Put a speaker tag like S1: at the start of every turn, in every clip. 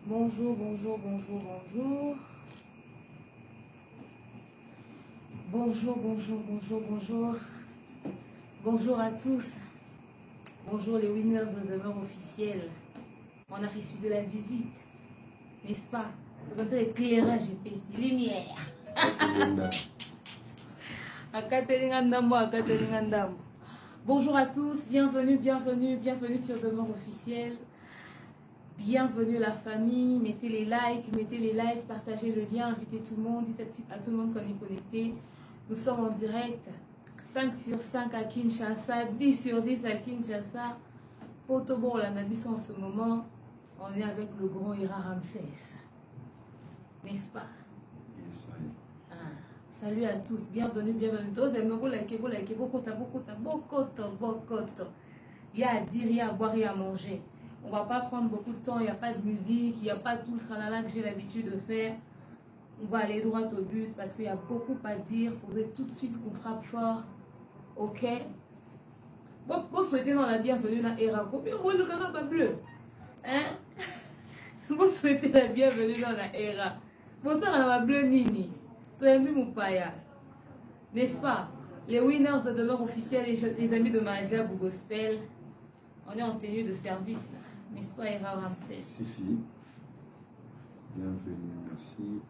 S1: Bonjour, bonjour, bonjour, bonjour. Bonjour, bonjour, bonjour, bonjour. Bonjour à tous. Bonjour les winners de demeure officielle. On a reçu de la visite, n'est-ce pas? Vous entendez l'éclairage épaissi, lumière. Bonjour à tous, bienvenue, bienvenue, bienvenue sur demeure officielle. Bienvenue la famille, mettez les likes, partagez le lien, invitez tout le monde, dites à tout le monde qu'on est connecté. Nous sommes en direct, 5 sur 5 à Kinshasa, 10 sur 10 à Kinshasa. Potobo, la Nabus en ce moment, on est avec le grand Ira Ramsès, n'est-ce pas? Salut à tous, bienvenue, bienvenue. Vous likez, beaucoup. Il y a à dire, il y a à boire, il y a à manger. On ne va pas prendre beaucoup de temps, il n'y a pas de musique, il n'y a pas tout le tralala que j'ai l'habitude de faire. On va aller droit au but parce qu'il y a beaucoup à dire. Il faudrait tout de suite qu'on frappe fort. Ok? Vous souhaitez dans la bienvenue dans Era. Combien de caramba bleu? Hein? Vous souhaitez la bienvenue dans la Era. Vous savez, on a bleu nini. Toi, mon paya. N'est-ce pas? Les winners de demeure officielle, les amis de Mahadia Gospel. On est en tenue de service, n'est-ce pas, Ira Ramsès?
S2: Si. Bienvenue, merci.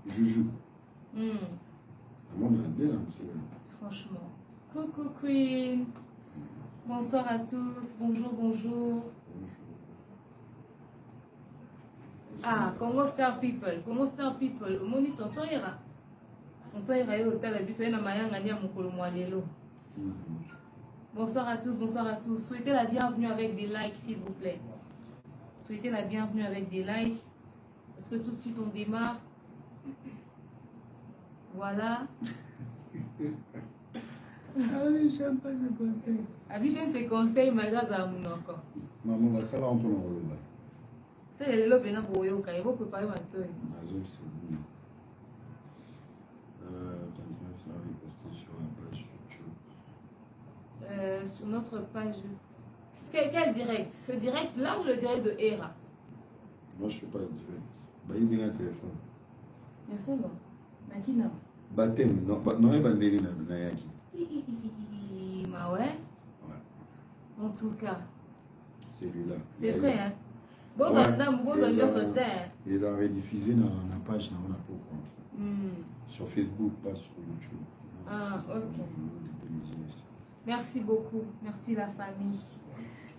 S2: Juju. On a bien,
S1: franchement. Coucou Queen. Bonsoir à tous. Bonjour, bonjour. Ah, Congo Star People. Congo Star People. Moni tonton Ira. Tonton Ira est au Talabiso. Il y a un mokolo moalelo. Bonsoir à tous, bonsoir à tous. Souhaitez la bienvenue avec des likes, s'il vous plaît. Souhaitez la bienvenue avec des likes. Parce que tout de suite, on démarre. Voilà.
S2: Ah oui, j'aime pas ce conseil.
S1: Ah oui, j'aime ces conseils, mais là, ça me encore.
S2: Maman, va ça là, on peut en relever.
S1: C'est le lobby na pour yoka. Il faut préparer ma toile. Sur notre page. Quel direct? Ce direct là ou le direct de Era?
S2: Moi je ne fais pas le direct. Bah, il vient un téléphone.
S1: Bien sûr, non. Nakina.
S2: Baptême, non, non, il va venir à Nayaki.
S1: Bah ouais. En tout cas.
S2: Celui-là.
S1: C'est vrai, hein. Bon, on dire ce terre.
S2: Il a rediffusé dans la page, on a pourquoi. Sur Facebook, pas sur YouTube.
S1: Ah, ok. Merci beaucoup. Merci la famille.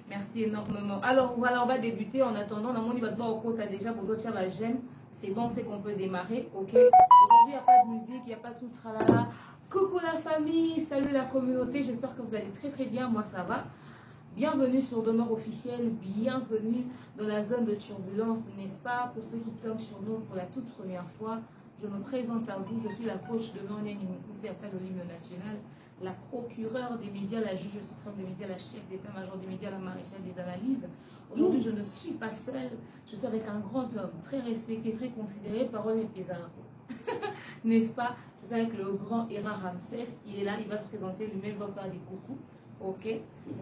S1: Merci énormément. Alors voilà, on va débuter. En attendant, on va devoir au compte déjà pour autres la gêne. C'est bon, c'est qu'on peut démarrer. Ok. Aujourd'hui, il n'y a pas de musique, il n'y a pas tout le tralala. Coucou la famille, salut la communauté. J'espère que vous allez très très bien. Moi, ça va. Bienvenue sur Demeure Officielle. Bienvenue dans la zone de turbulence, n'est-ce pas? Pour ceux qui tombent sur nous pour la toute première fois, je me présente à vous. Je suis la coach de Moniane Nimoukoussi, appel au l'hymne national, la procureure des médias, la juge suprême des médias, la chef d'état-major des médias, la maréchale des analyses. Aujourd'hui, je ne suis pas seule. Je suis avec un grand homme, très respecté, très considéré, Parole et Pézard. N'est-ce pas? Je suis avec le grand Ira Ramsès. Il est là, il va se présenter lui-même, il va faire des coucous. Ok,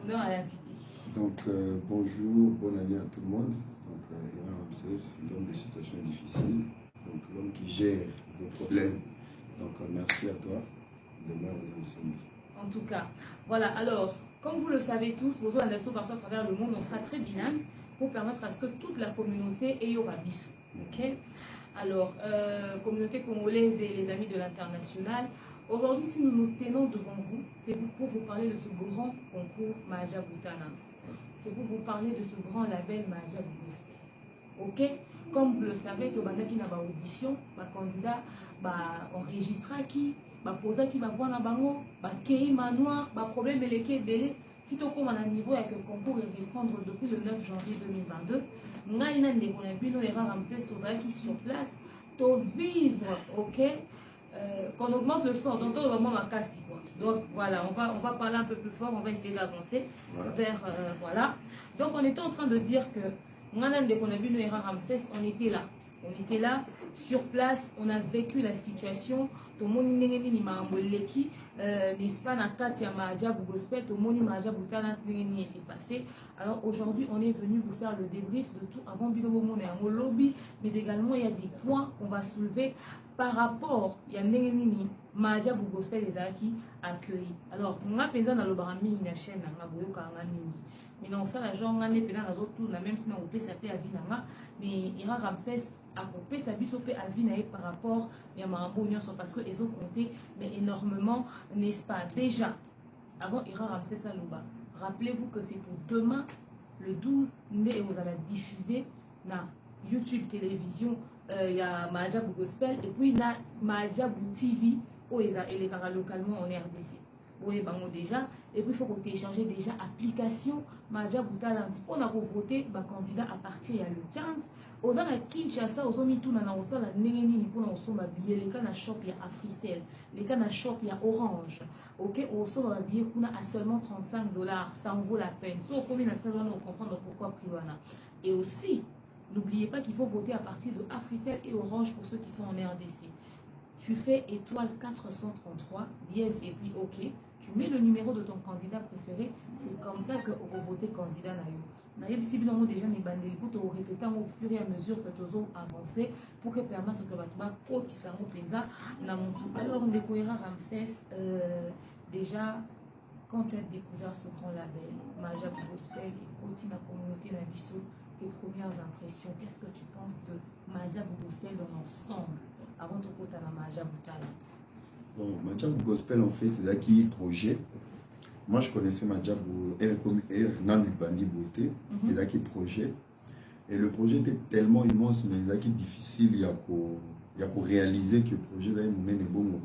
S1: honneur à l'invité.
S2: Donc, bonjour, bonne année à tout le monde. Donc, Ira Ramsès, l'homme des situations difficiles. Donc, l'homme qui gère vos problèmes. Donc, merci à toi. Demain, on est ensemble.
S1: En tout cas, voilà. Alors, comme vous le savez tous, vos organisations partout à travers le monde, on sera très bilingue pour permettre à ce que toute la communauté ait au rabis. Ok. Alors, communauté congolaise et les amis de l'international. Aujourd'hui, si nous nous tenons devant vous, c'est pour vous parler de ce grand concours Mahadia Boutanams. C'est pour vous parler de ce grand label Mahadia Gospel. Ok? Comme vous le savez, Tobandaki n'a pas audition, ma candidat, enregistra qui, posa qui va voir na bango, kei manoir, problème eleke belé. Si tu comme à un niveau avec le concours et reprendre depuis le 9 janvier 2022, nous avons Ira Ramsès qui sur place, to vivre, ok? Qu'on augmente le son, donc on va vraiment ma casse. Donc voilà, on va parler un peu plus fort, on va essayer d'avancer vers voilà. Donc on était en train de dire que on a vu Ira Ramsès, on était là. On était là, sur place, on a vécu la situation. Tout le monde n'est-ce pas, Nakatia Mahaja Gospel, tout le monde Mahaja Boutala s'est passé. Alors aujourd'hui, on est venu vous faire le débrief de tout avant Bilobo Monde et en lobby, mais également il y a des points qu'on va soulever par rapport, il y a Nengenini, Mahaja Gospel et Zaki accueilli. Alors, on a pensé dans le barami, une chaîne, on a beaucoup de mingi. Mais non, ça, la gens, on a pensé dans l'autre tour, même si on a pensé à vie, mais Ira Ramsès a coupé sa vie à vie par rapport à Marambo parce qu'ils ont compté mais énormément, n'est-ce pas? Déjà, avant Ira Ramsès à Louba, rappelez-vous que c'est pour demain, le 12, et vous allez diffuser na YouTube télévision, il y a Mahaja Gospel et puis il y a Mahaja TV où il y a localement en RDC. Vous voyez déjà, et puis il faut qu'on télécharge déjà application Mahaja Talent pour voter candidat à partir il y a le 15. Aux ans à Kinshasa, aux hommes tout na osala nengeni pour na osoma billet les cas na shop il y a Africell, les cas na shop il y a Orange. OK, osoma billet kuna à seulement $35, ça en vaut la peine. So comme il a ça on comprendre pourquoi Priwana. Et aussi, n'oubliez pas qu'il faut voter à partir de Africell et Orange pour ceux qui sont en RDC. Tu fais étoile 433 dièse et puis OK. Tu mets le numéro de ton candidat préféré, c'est comme ça que vous votez candidat naïo. Naïo si bien déjà les bandés pour te répéter au fur et à mesure que tu as avancé pour que permettre que tu cotiser au pesa na mon tout. Alors Ndekoira Ramsès déjà quand tu as découvert ce grand label Mahaja Gospel et continue la communauté Nabiso, tes premières impressions, qu'est-ce que tu penses de Mahaja Gospel dans l'ensemble avant de côté à Mahaja Talent?
S2: Bon, Mahaja Gospel en fait, c'est qui projet. Moi je connaissais Mahaja comme Hernan Bandi Beauté, c'est qui projet. Et le projet était tellement immense, mais c'est qui difficile, il y a qu'à réaliser que le projet là est bon.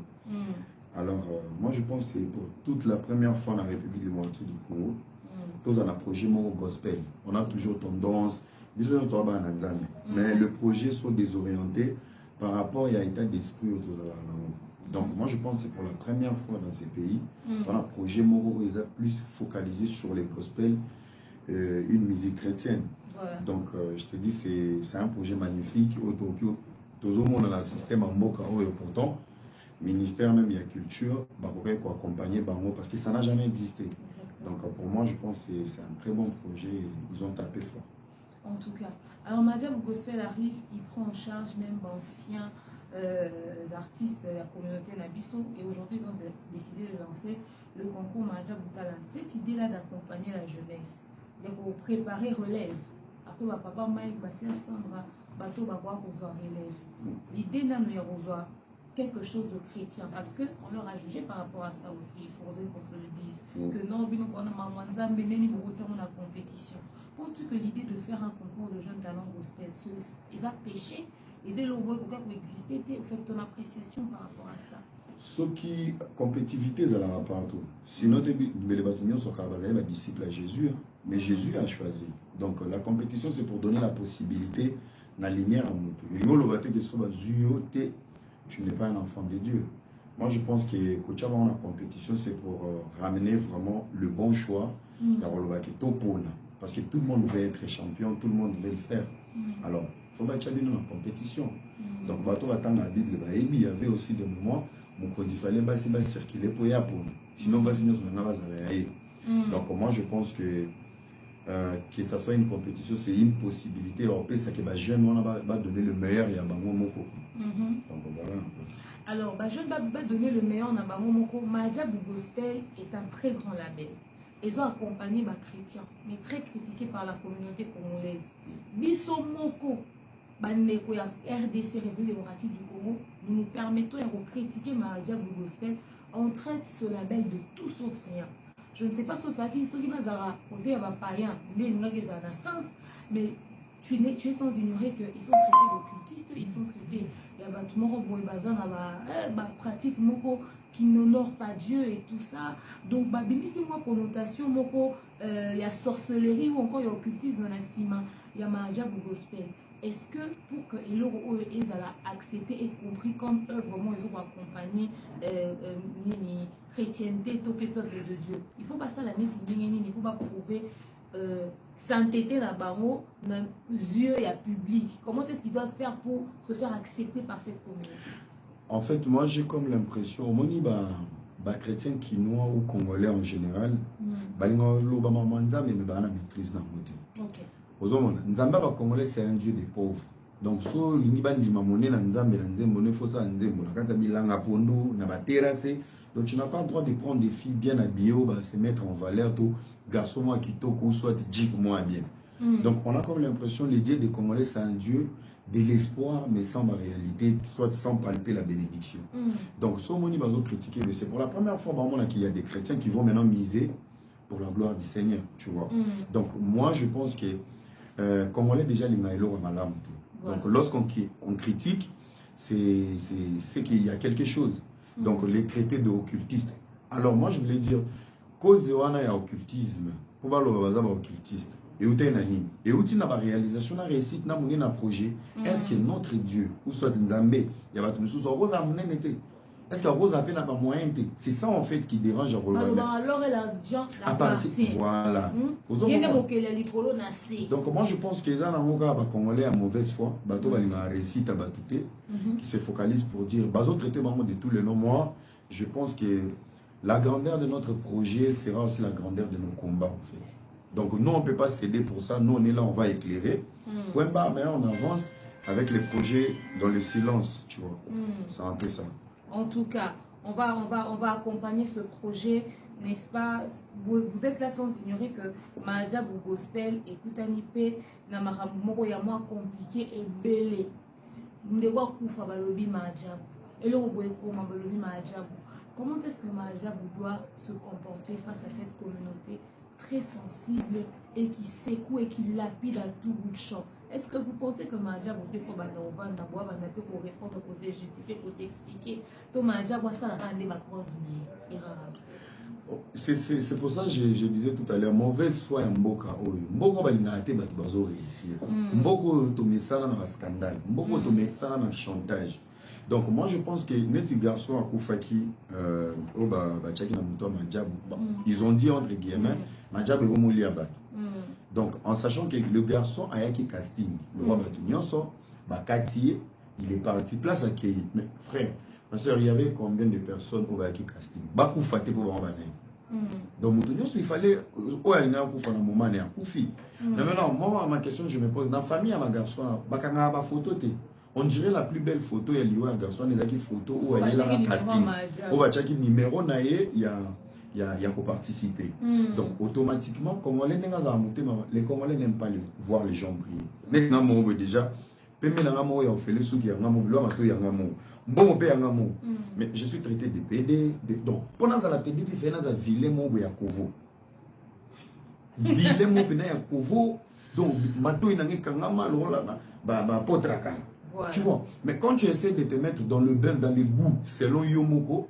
S2: Alors, moi je pense que c'est pour toute la première fois dans la République démocratique du Congo, tous on a projet mon gospel. On a toujours tendance, mais le projet soit désorienté par rapport à l'état d'esprit autour de la langue. Donc moi je pense que c'est pour la première fois dans ces pays, on a un projet Moro plus focalisé sur les gospels, une musique chrétienne. Voilà. Donc je te dis c'est un projet magnifique. Au Tokyo, tout le monde a le système en Moka et pourtant, ministère même il y a culture, pour accompagner Bango parce que ça n'a jamais existé. Exactement. Donc pour moi je pense que c'est un très bon projet, ils ont tapé fort.
S1: En tout cas, alors Mahaja Gospel arrive, il prend en charge même d'anciens artistes de la communauté Nabiso et aujourd'hui ils ont décidé de lancer le concours Mahaja Talent. Cette idée-là d'accompagner la jeunesse, de préparer relève. Après, papa Mike, Sandra, bateau va voir qu'on relève. L'idée n'a pas quelque chose de chrétien parce qu'on leur a jugé par rapport à ça aussi. Il faudrait qu'on se le dise. Que non, on a compétition. Penses-tu que l'idée de faire un concours de jeunes talents gospel, ils ont péché? Ils ont existé, au fait ton appréciation par rapport à ça?
S2: Ce qui compétitivité de la partout. Sinon, les bâtiments sont les disciples à Jésus, mais Jésus a choisi. Donc la compétition, c'est pour donner la possibilité la lumière à mon tu n'es pas un enfant de Dieu. Moi, je pense que quand la compétition, c'est pour ramener vraiment le bon choix parce que tout le monde veut être champion, tout le monde veut le faire. Alors, il faut être dans la compétition. Donc, la Bible, il y avait aussi des moments où il fallait circuler pour y aller. Sinon, donc, moi, je pense que ça soit une compétition, c'est une possibilité. Alors, c'est que les jeunes va donner le meilleur et à Bango Moko. Donc, voilà un peu.
S1: Alors, les jeunes va donner le meilleur à Bango Moko. Mahaja Gospel est un très grand label. Ils ont accompagné les chrétiens, mais très critiqués par la communauté congolaise. Biso Moko, Bandeko ya RDC, République démocratique du Congo, nous nous permettons de critiquer Mahaja Gospel. On traite ce label de tout sauf rien. Je ne sais pas sauf à qui, ceux qui m'azara, côté à païen, mais tu es sans ignorer qu'ils sont traités d'occultistes, ils sont traités. Il y a des pratiques qui n'honorent pas Dieu et tout ça. Donc, si moi, connotation, il y a sorcellerie ou encore il y a occultisme dans la cima, il y a Mahaja Gospel. Est-ce que pour que ils aient accepté et compris comme eux, vraiment, ils ont accompagné chrétienté, tout peuple de Dieu, il faut pas ça la net, il faut pas prouver s'entêter dans bango dans yeux et à public. Comment est-ce qu'ils doivent faire pour se faire accepter par cette communauté?
S2: En fait, moi j'ai comme l'impression, moni chrétiens quinois ou congolais en général, balinga loba mamanzambe mais bana maîtrise na moté. OK. Ozomona, nzamba ba congolais c'est un dieu des pauvres. Donc so lingi bandi mamone na nzambe na nzembo ne fosa nzembo na kanza bilanga pondo na ba terrasse. Donc tu n'as pas le droit de prendre des filles bien habillées ou se mettre en valeur tout garçon moi qui toko soit jeep moi bien. Donc on a comme l'impression les dieux des congolais c'est un dieu de l'espoir mais sans la réalité, soit sans palper la bénédiction. Donc ce moni bazo critiquer, c'est pour la première fois qu'il y a des chrétiens qui vont maintenant miser pour la gloire du Seigneur, tu vois. Donc moi je pense que congolais déjà les maïlo malam. Donc lorsqu'on critique, c'est qu'il y a quelque chose. Donc les traités de occultistes. Alors moi je voulais dire cause wana ya occultisme, pour ba lo baza ba occultiste. Et où tu et où tu n'as pas réalisation, na réussite, na mouné na projet. Est-ce que notre Dieu, ou soit Nzambe, il y a pas tout ça, rose à mon est-ce que rose a fait n'a pas moyen? C'est ça en fait qui dérange à rôle.
S1: Alors l'argent appartient.
S2: Voilà. Donc moi je pense que dans la moka congolais à mauvaise foi, bateau va la réussite à batouté, qui se focalise pour dire, bateau traité vraiment de tous les noms. Moi, je pense que la grandeur de notre projet sera aussi la grandeur de nos combats en fait. Donc nous, on ne peut pas céder pour ça. Nous, on est là, on va éclairer. Point bas, mais on avance avec les projets dans le silence, tu vois. C'est un peu ça.
S1: En tout cas, on va accompagner ce projet, n'est-ce pas? Vous êtes là sans ignorer que Mahadjab ou Gospel, écoutanipe, na makambo ya moins compliqué et belé. Ndekwa kufa balobi Mahadjab. Et le roboyeko balobi Mahadjab. Comment est-ce que Mahadjab doit se comporter face à cette communauté très sensible et qui secoue et qui lapide à tout bout de champ? Est-ce que vous pensez que Mahadjab peut pour répondre, pour se justifier, pour s'expliquer?
S2: C'est pour ça que je disais tout à l'heure, mauvaise foi en Mboka. Mboka va réussir. Mboka tombe ça dans un scandale. Mboka tombe ça dans un chantage. Donc moi je pense que les petits garçons à Koufaki, ils ont dit entre guillemets, Mahadjab est au liabat. Donc en sachant que le garçon a eu casting, le roi Batunyanso, Bakati, il est parti, place à qui? Mais frère, ma soeur, il y avait combien de personnes au casting? Bakou faté pour Bambané. Donc Moutounyanso, il fallait, maintenant, moi ma question je me pose, dans la famille à ma garçon, Bakanga ba photo té. On dirait la plus belle photo, il y a un garçon, il y a une photo où il y a un casting. Où il y a un numéro, il y a pour participer. Donc automatiquement, les Congolais n'aiment pas voir les gens prier. Mais déjà, mais je suis traité de PD. Donc, pendant la PD, il fait un vilain mot à Kovo. Vilain mot à Kovo. Donc, Mato il n'a qu'un mal, potraka. Tu vois, mais quand tu essaies de te mettre dans le bain, dans les goûts, selon Yomoko,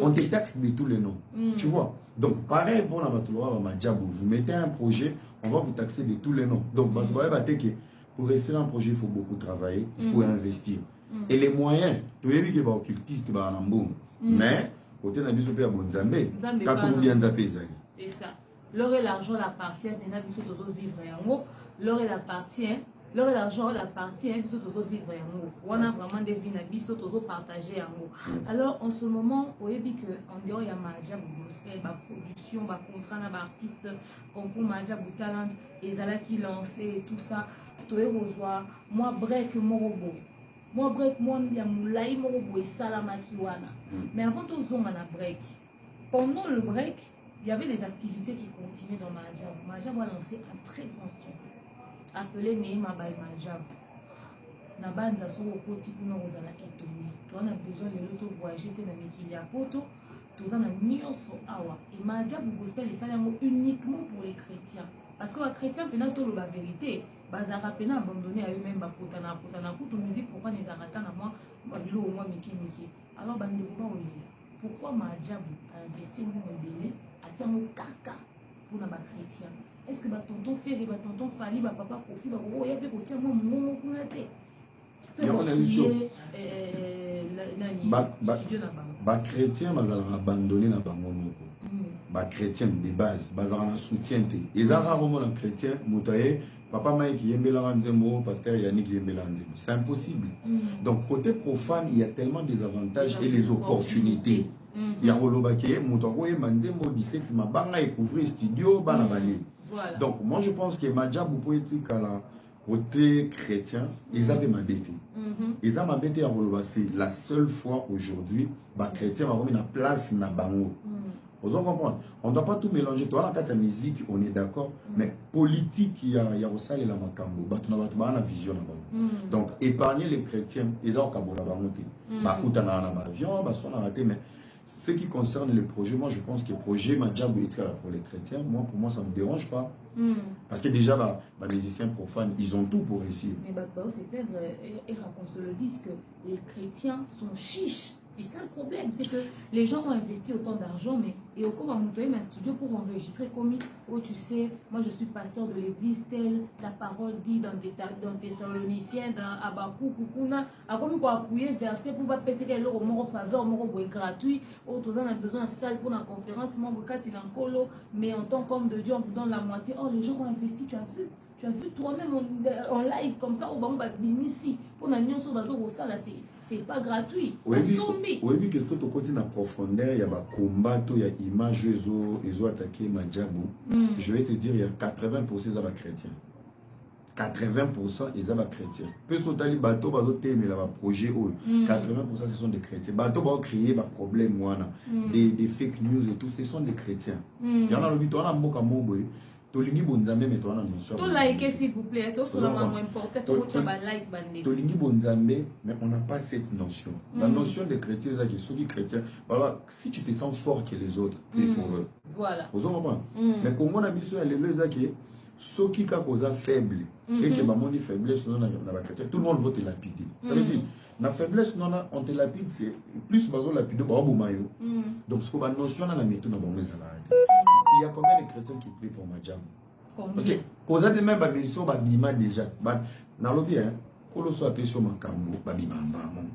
S2: on te taxe de tous les noms. Tu vois, donc pareil pour la Mahadjab, vous mettez un projet, on va vous taxer de tous les noms. Donc, pour rester un projet, il faut beaucoup travailler, il faut investir. Et les moyens, tu es vu que occultiste, mais côté de la Bonzambe,
S1: c'est ça. L'or et l'argent l'appartient, maintenant, ils sont vivre en haut. L'or et l'appartient. L'or et l'argent l'appartient, ils sont vivre en haut. On a vraiment des vies, ils sont partagés en haut. Alors, en ce moment, on a vu qu'en dehors, il y a Mahadjab Gospel, la production, le contrat d'artistes, concours Mahadjab Talent, les ala qui lancé et tout ça. Tu es rejoint, moi, break, morobo. Moi, break, moi, il y a moulaï, morobo et salama kiwana. Mais avant tout, on a break. Pendant le break, il y avait des activités qui continuaient dans Mahadjab. Mahadjab a lancé un très grand studio appelé Neema by Mahadjab. Nabanza so okoti kuna ozala étonné. Tu as besoin de l'auto voyager dans mikili ya poto, tu as nyonso awa. Et Mahadjab Gospel est uniquement pour les chrétiens. Parce que les chrétiens pendant tout la vérité, bazara pena abandonné à eux-mêmes ba potana kutu musique pourquoi les arata na moi babilo au moins miki. Alors bande ko ba pourquoi Mahadjab a investi mon belé a tia mo kaka pour na ba chrétiens? Est-ce que tonton Ferry, tonton Fali, papa Kofi, il y a des côtés moi mon kunate.
S2: Chrétien, mais alors abandonné na bango. bah chrétien de base bazar soutien ils ont rarement un chrétien moutaye papa Mike yembela nzembo pasteur Yannick yembela nzembo c'est impossible. Donc côté profane il y a tellement des avantages et les opportunités. Il y a Rolobake moutaye manzembo 17 mabanga et couvrir studio bana bali. Donc moi je pense que Madjabou poétique à la côté chrétien, ils avaient ma bêtise. Ils ont ma bêtise à Rolobake, c'est la seule fois aujourd'hui bah chrétien va avoir une place na bango. Vous comprenez? On ne doit pas tout mélanger. Toi, dans la musique, on est d'accord. Mais politique, il y a aussi la makambo. Tu n'as pas vision. Donc, épargner les chrétiens, ils ont un avion, mais ce qui concerne le projet, moi je pense que le projet Madjabou est pour les chrétiens. Moi, pour moi, ça ne me dérange pas. Parce que déjà, les musiciens profanes, ils ont tout pour réussir.
S1: Mais c'est clair, et qu'on se le dise que les chrétiens sont chiches. C'est ça le problème, c'est que les gens ont investi autant d'argent, mais et au cours un studio pour enregistrer comme oh tu sais, moi je suis pasteur de l'église telle, la parole dit dans Thessaloniciens, dans Abakou, Kukuna, à comme quoi appuyer verset pour pas passer les lots au mort faveur, au mort gratuit, oh tous on a besoin de salle pour la conférence, moi il en colo, mais en tant qu'homme de Dieu on vous donne la moitié. Oh les gens ont investi, tu as vu toi-même en live comme ça, au bamba ici, pour la nion sur bazo ça là c'est pas gratuit.
S2: Oui, que ce côté en profondeur, il y a des combats, il y a des images, ils ont attaqué Madjabou. Je vais te dire, il y a 80% de chrétiens. 80% ils sont chrétiens. Peu sont allés bateau, mais là projet 80% ce sont des chrétiens. Bateau va créer des problèmes, des fake news et tout, ce sont des chrétiens. Il y en a le but, on a un mot comme moi. Tolingi bonzambe mais toi notion.
S1: To like s'il vous plaît, to sur la moins important, to like bandé.
S2: Tolingi bonzambe mais on n'a pas cette notion. La notion de chrétien c'est que ceux qui chrétiens, voilà, si tu te sens fort que les autres, c'est pour eux.
S1: Voilà.
S2: Vous comprenez? Mais comme on a dit sur les leçons que ceux qui sont faibles et que maman dit faiblesse non na ba chrétien, tout le monde va te lapider. Ça veut dire la faiblesse non on te lapide c'est plus bazo lapider ba bomayo. Donc ce qu'on va notion na méthode na bon il y a combien de chrétiens qui prient pour Madjabou? Parce que cause de même babiso babima déjà dans le bien kolo so appelé sur makambo babima maman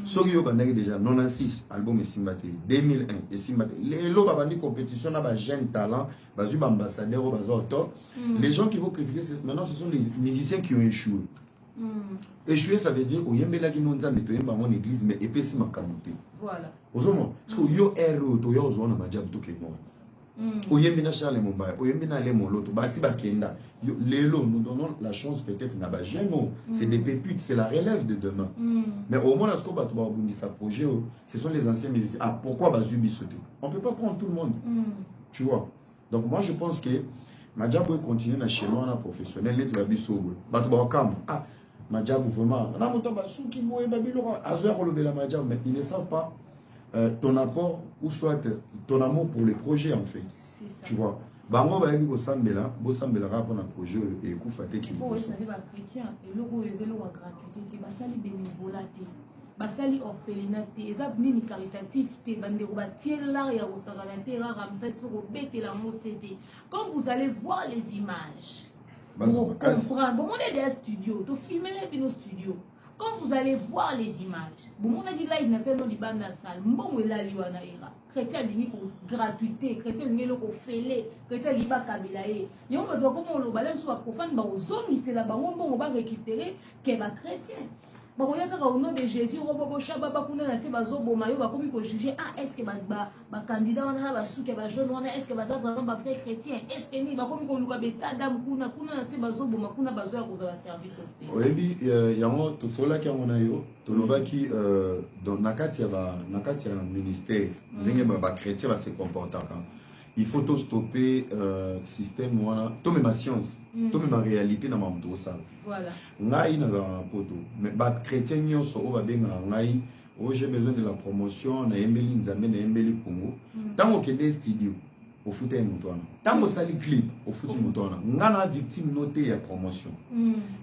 S2: soki yo bandaki déjà 96 album esimbate 2001 esimbate lelo babandi compétition na ba jeune talent bazu ba ambassadeur bazo top les gens qui vont critiquer maintenant ce sont les musiciens qui ont échoué. Échouer ça veut dire oyembela ki nonza mais toyemba mon église mais epesi makambo te. Voilà. Ozomo parce que yo ero to yo zo na Madjabou to ke mo. Oyembina Charles Mumbai, oyembina le moloto, bati bakenda. Lelo, nous donnons la chance peut-être na ba jeune, c'est des pépites, c'est la relève de demain. Mais au moins, lorsqu'on va trouver sa projet, ce sont les anciens musiciens. Ah, pourquoi Bazubi sauter? On ne peut pas prendre tout le monde. Tu vois. Donc moi, je pense que Madjabou continue dans chez moi, professionnel, les Babisobo. Batubakam. Ah, Madjabou vraiment. On a monté Basuki, Boé, Babilo, Azor, le Madjabou, mais ils ne savent pas. Ton apport ou soit ton amour pour les projets en fait. Tu vois. Bango ba yaki ko sambela, bo sambela rapport na projet et ku faté ki.
S1: Bo ça ba chrétien et logo ezelo wa gratuité te basali bénévolat te. Basali orphelinat te, eza nini caritatif te bandeko ba tiela ya ko sakana te ramsa se ko betela mo cité. Quand vous allez voir les images, vous comprendre. Bon on est des studios, to filmer les bino studios. Quand vous allez voir les images, bon, on a dit live na salle di banda salle, mbongo la liwana era. Chrétien lingi ko gratuité, chrétien lingi ko félé, chrétien liba kabila e. Yo mo doit comme lo balem soit profane ba ozomi c'est là ba mbongo ba récupérer que ba chrétien. Ba ko yaka au nom de Jésus robo shaba ba kuna na se ba zobo mayo ba komi ko juger ah est-ce que ba candidat on ba souke ba jeune on est-ce que ba ça vraiment ba frère chrétien est-ce que ni ba komi ko luka beta dam kuna na se ba zobo ma kuna ba zo ya ko za service au fait.
S2: Oui, yango to sola ki on a yo to loba ki dans nakati ya ministère ndenge ba chrétien va se comporter quand il faut tout stopper système wana to même ma science to même ma réalité na mamto ça
S1: voilà
S2: ngai na poto mais ba chrétien nyonso o ba benga ngai o j'ai besoin de la promotion na embeli nzambe na embeli Congo tango kende studio au foot et mutwana tango sali clip au foot mutwana ngana victime notée ya promotion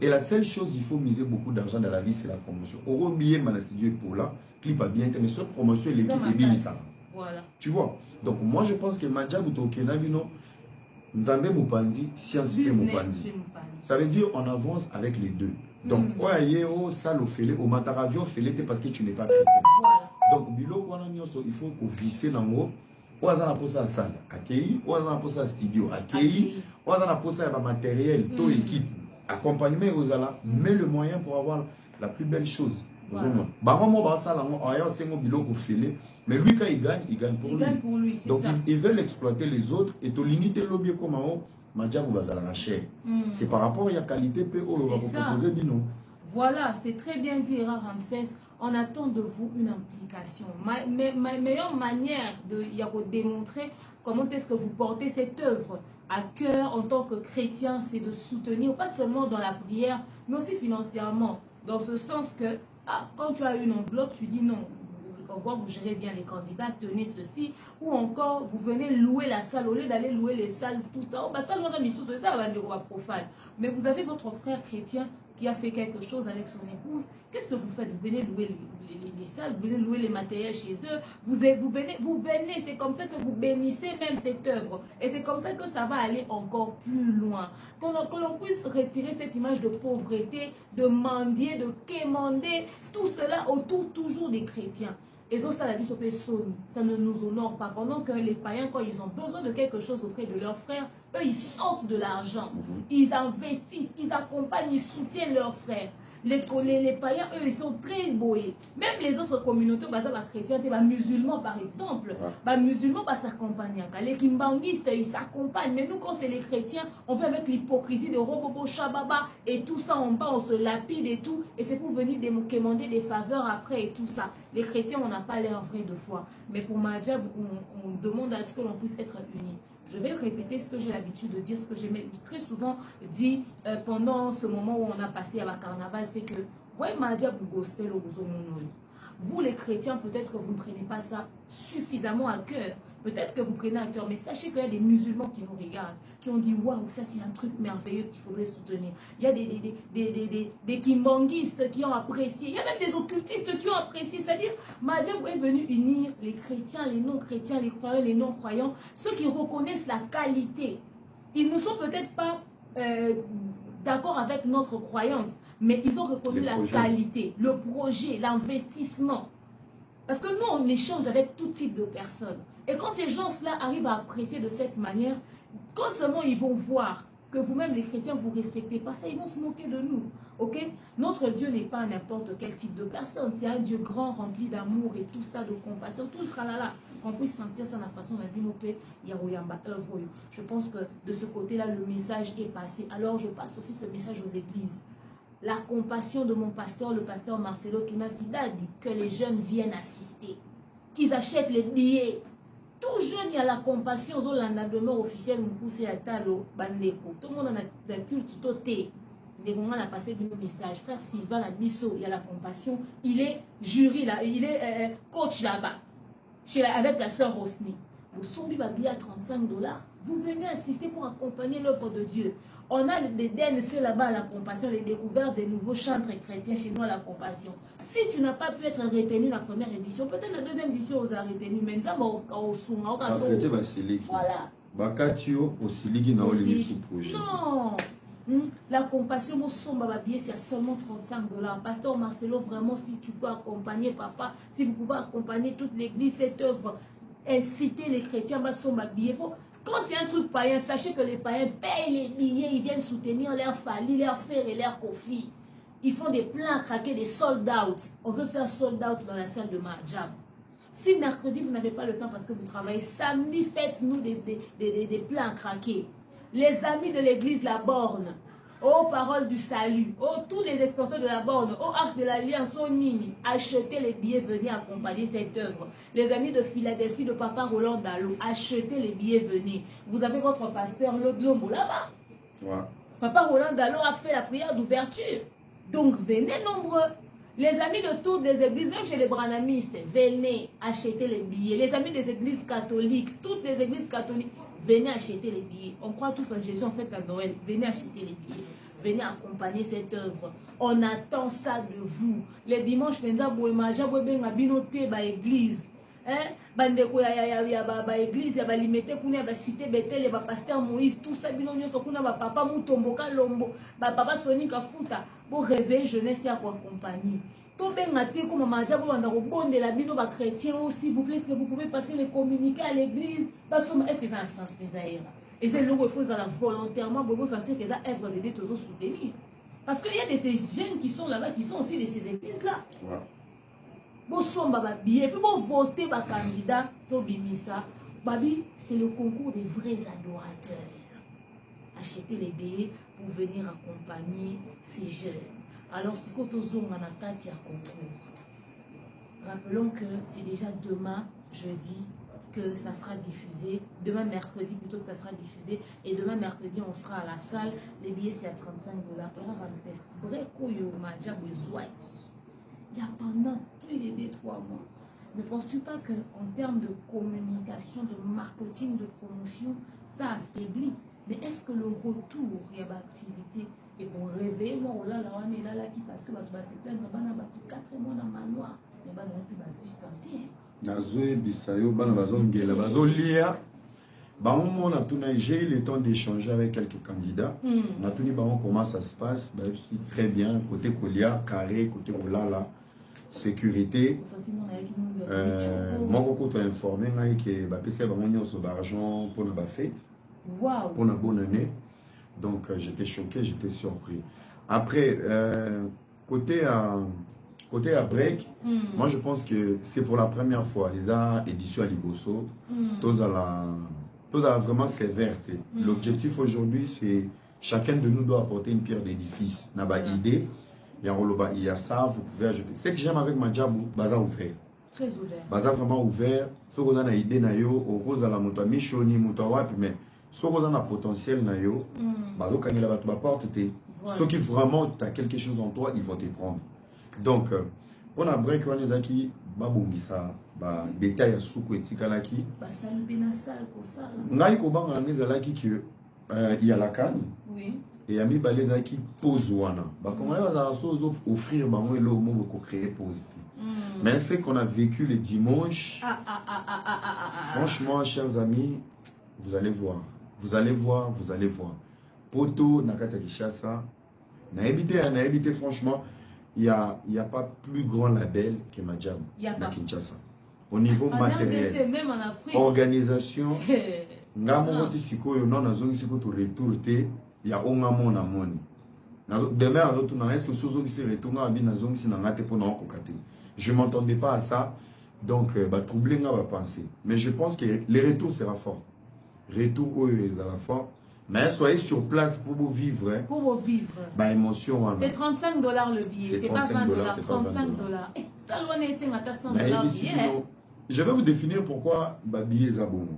S2: et la seule chose il faut miser beaucoup d'argent dans la vie c'est la promotion au billet man studio pour là clip a bien mais cette promotion l'équipe est bien ça.
S1: Voilà.
S2: Tu vois. Donc moi je pense que Madjabou Tokena Vino Nzambe Mupanzi, science et Mupanzi. Ça veut dire on avance avec les deux. Donc Oyeo Salo Fele, au Mataravio Fele parce que tu n'es pas chrétien.
S1: Voilà.
S2: Donc Bilo il faut qu'on visse dans l'eau
S3: on a pour ça salle, accueilli, on a pour ça studio, accueilli, on a pour ça matériel, tout équipe, accompagnement aux ala, mais le moyen pour avoir la plus belle chose. Voilà. Mais lui, quand il gagne pour lui. Donc, ils veulent exploiter les autres et te limiter l'objet comme en haut. C'est par rapport à la qualité que on va vous proposer.
S1: Voilà, c'est très bien dit, Ramsès. On attend de vous une implication. Ma meilleure manière de démontrer comment est-ce que vous portez cette œuvre à cœur en tant que chrétien, c'est de soutenir, pas seulement dans la prière, mais aussi financièrement. Dans ce sens que, quand tu as une enveloppe, tu dis non, au revoir, vous gérez bien les candidats, tenez ceci, ou encore vous venez louer la salle, au lieu d'aller louer les salles, tout ça, mais vous avez votre frère chrétien qui a fait quelque chose avec son épouse. Qu'est-ce que vous faites? Vous venez louer les salles, vous venez louer les matériels chez eux, vous venez, c'est comme ça que vous bénissez même cette œuvre. Et c'est comme ça que ça va aller encore plus loin. Que l'on puisse retirer cette image de pauvreté, de mendier, de quémander, tout cela autour toujours des chrétiens. Et ça, ça ne nous honore pas. Pendant que les païens, quand ils ont besoin de quelque chose auprès de leurs frères, eux, ils sortent de l'argent. Ils investissent, ils accompagnent, ils soutiennent leurs frères. Les païens, eux, ils sont très beaux. Même les autres communautés, chrétiens, les musulmans, par exemple, les musulmans s'accompagnent. Les kimbanguistes, ils s'accompagnent. Mais nous, quand c'est les chrétiens, on fait avec l'hypocrisie de Robobo, Shababa, et tout ça, on se lapide et tout. Et c'est pour venir demander des faveurs après et tout ça. Les chrétiens, on n'a pas l'air vrai de foi. Mais pour Madjab, on demande à ce que l'on puisse être unis. Je vais répéter ce que j'ai l'habitude de dire, ce que j'ai très souvent dit pendant ce moment où on a passé à la carnaval, c'est que, voyez, gospel au vous les chrétiens, peut-être que vous ne prenez pas ça suffisamment à cœur. Peut-être que vous prenez à cœur, mais sachez qu'il y a des musulmans qui nous regardent, qui ont dit waouh, ça c'est un truc merveilleux qu'il faudrait soutenir. Il y a des kimbanguistes qui ont apprécié, il y a même des occultistes qui ont apprécié. C'est-à-dire, Madjab est venu unir les chrétiens, les non-chrétiens, les croyants, les non-croyants, ceux qui reconnaissent la qualité. Ils ne sont peut-être pas d'accord avec notre croyance, mais ils ont reconnu la qualité, le projet, l'investissement. Parce que nous, on échange avec tout type de personnes. Et quand ces gens-là arrivent à apprécier de cette manière, quand seulement ils vont voir que vous-même, les chrétiens, vous ne respectez pas ça, ils vont se moquer de nous. Ok? Notre Dieu n'est pas n'importe quel type de personne. C'est un Dieu grand, rempli d'amour et tout ça, de compassion, tout le tralala. Qu'on puisse sentir ça de la façon dont je pense que de ce côté-là, le message est passé. Alors, je passe aussi ce message aux églises. La compassion de mon pasteur, le pasteur Marcelo Tunasida, dit que les jeunes viennent assister, qu'ils achètent les billets. Tout jeune, il y a la compassion. Tout le monde a la culte totée. On a passé du message. Frère Sylvain Labisso, il y a la compassion. Il est jury là, il est coach là-bas, avec la sœur Rosny. Vous sombez à billet à $35. Vous venez assister pour accompagner l'œuvre de Dieu. On a des DNC là-bas à la compassion, les découvertes des nouveaux chantres chrétiens chez nous à la compassion. Si tu n'as pas pu être retenu la première édition, peut-être la deuxième édition, on a retenu. Mais ça, voilà. Non. La compassion, mon son, c'est seulement $35. Pasteur Marcelo, vraiment, si tu peux accompagner papa, si vous pouvez accompagner toute l'église, cette œuvre, inciter les chrétiens, quand c'est un truc païen, sachez que les païens payent les billets, ils viennent soutenir leurs Fali, leurs frères et leurs Kofi. Ils font des plans craqués, des sold out. On veut faire sold out dans la salle de Madjab. Si mercredi, vous n'avez pas le temps parce que vous travaillez, samedi, faites-nous des plans craqués. Les amis de l'église La Borne, aux paroles du salut, tous les extensions de La Borne, aux arches de l'Alliance, aux Nini, achetez les billets, venez accompagner cette œuvre. Les amis de Philadelphie, de Papa Roland Dallot, achetez les billets, venez. Vous avez votre pasteur Lodlombo là-bas. Ouais. Papa Roland Dallot a fait la prière d'ouverture. Donc venez nombreux. Les amis de toutes les églises, même chez les branamistes, venez acheter les billets. Les amis des églises catholiques, toutes les églises catholiques, venez acheter les billets. On croit tous en Jésus, en fait, à Noël. Venez acheter les billets. Venez accompagner cette œuvre. On attend ça de vous. Les dimanches, église. Bandeko ya église, ya balimete kuna ba cité Bethel, ba pasteur Moïse, tout ça bino nyoso kuna ba papa Mutomboka Lombo, ba papa Sonika Futa, pour réveiller jeunesse ya pour accompagner. Comme Mamadja, les chrétiens, s'il vous plaît, est-ce que vous pouvez passer les communiqués à l'église? Est-ce que ça a un sens? Et c'est là où il faut volontairement sentir que ça œuvre de Dieu toujours soutenir. Parce qu'il y a de ces jeunes qui sont là-bas, qui sont aussi de ces églises-là. Bon, puis bon, voter par candidat, c'est le concours des vrais adorateurs. Acheter les billets pour venir accompagner ces jeunes. Alors, si on a un concours, rappelons que c'est déjà demain, jeudi, que ça sera diffusé. Demain, mercredi, plutôt que ça sera diffusé. Et demain, mercredi, on sera à la salle. Les billets, c'est à $35. Il y a pendant plus de 2-3 mois. Ne penses-tu pas qu'en termes de communication, de marketing, de promotion, ça affaiblit? Mais est-ce que le retour, il y a une activité et qu'on réveille, moi, là, on est là, qui parce que c'est plein de 4 mois dans le manoir, mais on n'a plus de santé.
S3: Nazoé Bissayo, Banabazongela, Bazolia. On a j'ai eu le temps d'échanger avec quelques candidats. On a tenu comment ça se passe. Très bien, côté Kolia, carré, côté Olala, sécurité. Moi, je suis informé que c'est l'argent pour la fête, pour la bonne année. Donc, j'étais choqué, j'étais surpris. Après, côté à break, moi je pense que c'est pour la première fois, les éditions à Liboso, tous à vraiment sévère. L'objectif aujourd'hui, c'est chacun de nous doit apporter une pierre d'édifice. N'a pas idée, il y a ça, vous pouvez ajouter. Ce que j'aime avec Madjabou, Baza ouvert.
S1: Très ouvert.
S3: Baza vraiment ouvert. Ce que vous avez idée, au rose à la montagne, Michoni, Moutawapi, mais ce que vous avez potentiel, Baza quand il a la porte, ceux qui vraiment tu as quelque chose en toi, ils vont te prendre. Donc, pour la break, on est aquí, babungisa, détail à soukou et tikalaki. Ngai kobanga la mise à la qui il y a la canne. Oui. Et ami balé qui pose wana. Comment on va offrir bango et le mot pour créer pause. Mais c'est qu'on a vécu le dimanche. Franchement, chers amis, vous allez voir. Vous allez voir, vous allez voir. Poto, Nakata Kishasa, n'a évité franchement. Il n'y a pas plus grand label que Madjab à Kinshasa. Au niveau matériel,
S1: même en Afrique.
S3: Organisation, il y a demain, je ne m'entendais pas à ça. Donc, troubler, on va penser. Mais je pense que le retour sera fort. Retour, ils à la fort. Mais soyez sur place pour vous vivre. Hein.
S1: Pour vous vivre.
S3: Émotion.
S1: C'est $35 le billet. C'est pas $20, $35. Ça loin c'est $100 billet.
S3: Je vais vous définir pourquoi billet est bon.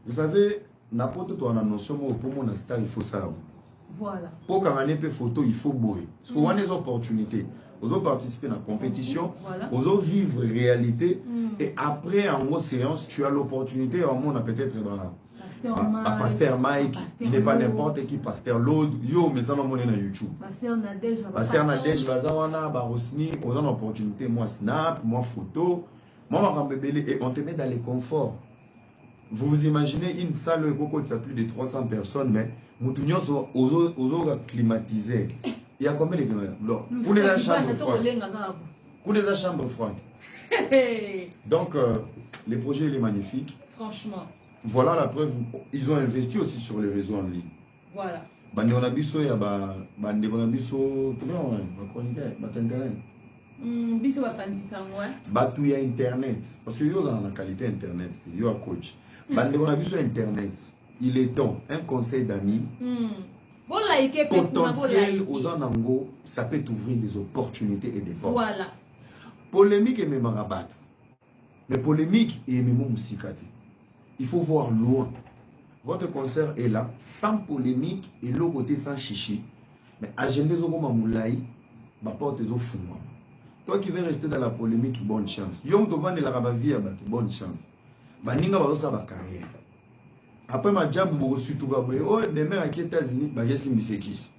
S3: Vous savez, n'importe quoi, on a notion pour mon star, il faut ça.
S1: Voilà.
S3: Pour qu'on ait des photos, il faut boire. Parce qu'on a des opportunités. Vous avez participé à la compétition, vous avez vivre réalité. Et après, en gros séance, tu as l'opportunité, on a peut-être. Pasteur Mike, il n'est pas n'importe qui, Pasteur Lode, yo, mais ça m'a monnaie dans YouTube. Pasteur Nadège, Bazawana, Barosni, on a l'opportunité, moi snap, moi photo, moi et on te met dans les conforts. Vous vous imaginez une salle où il y a plus de 300 personnes, mais nous tous aux climatisés. Il y a combien de climatiseurs? Pour les chambres froides. Pour les chambres froides. Donc, le projet il est magnifique.
S1: Franchement.
S3: Voilà la preuve, ils ont investi aussi sur les réseaux en ligne.
S1: Voilà.
S3: Internet. Parce que yo dans la qualité internet, yo a coach. Internet. Il est temps, un conseil d'amis. Potentiel aux anango, ça peut t'ouvrir des opportunités et des portes.
S1: Voilà.
S3: Polémique et même rabat. Mais polémique et même musikati. Il faut voir loin. Votre concert est là, sans polémique et l'autre côté sans chichi. Mais agenda zoko moulai, ma porte est au fond. Toi qui veux rester dans la polémique, bonne chance. Yom Tovan et la Rabavia, bonne chance. Baninga va sa carrière. Après ma job, vous reçu tout gaboué. Oh, demain à États-Unis, bah yes, Misekis.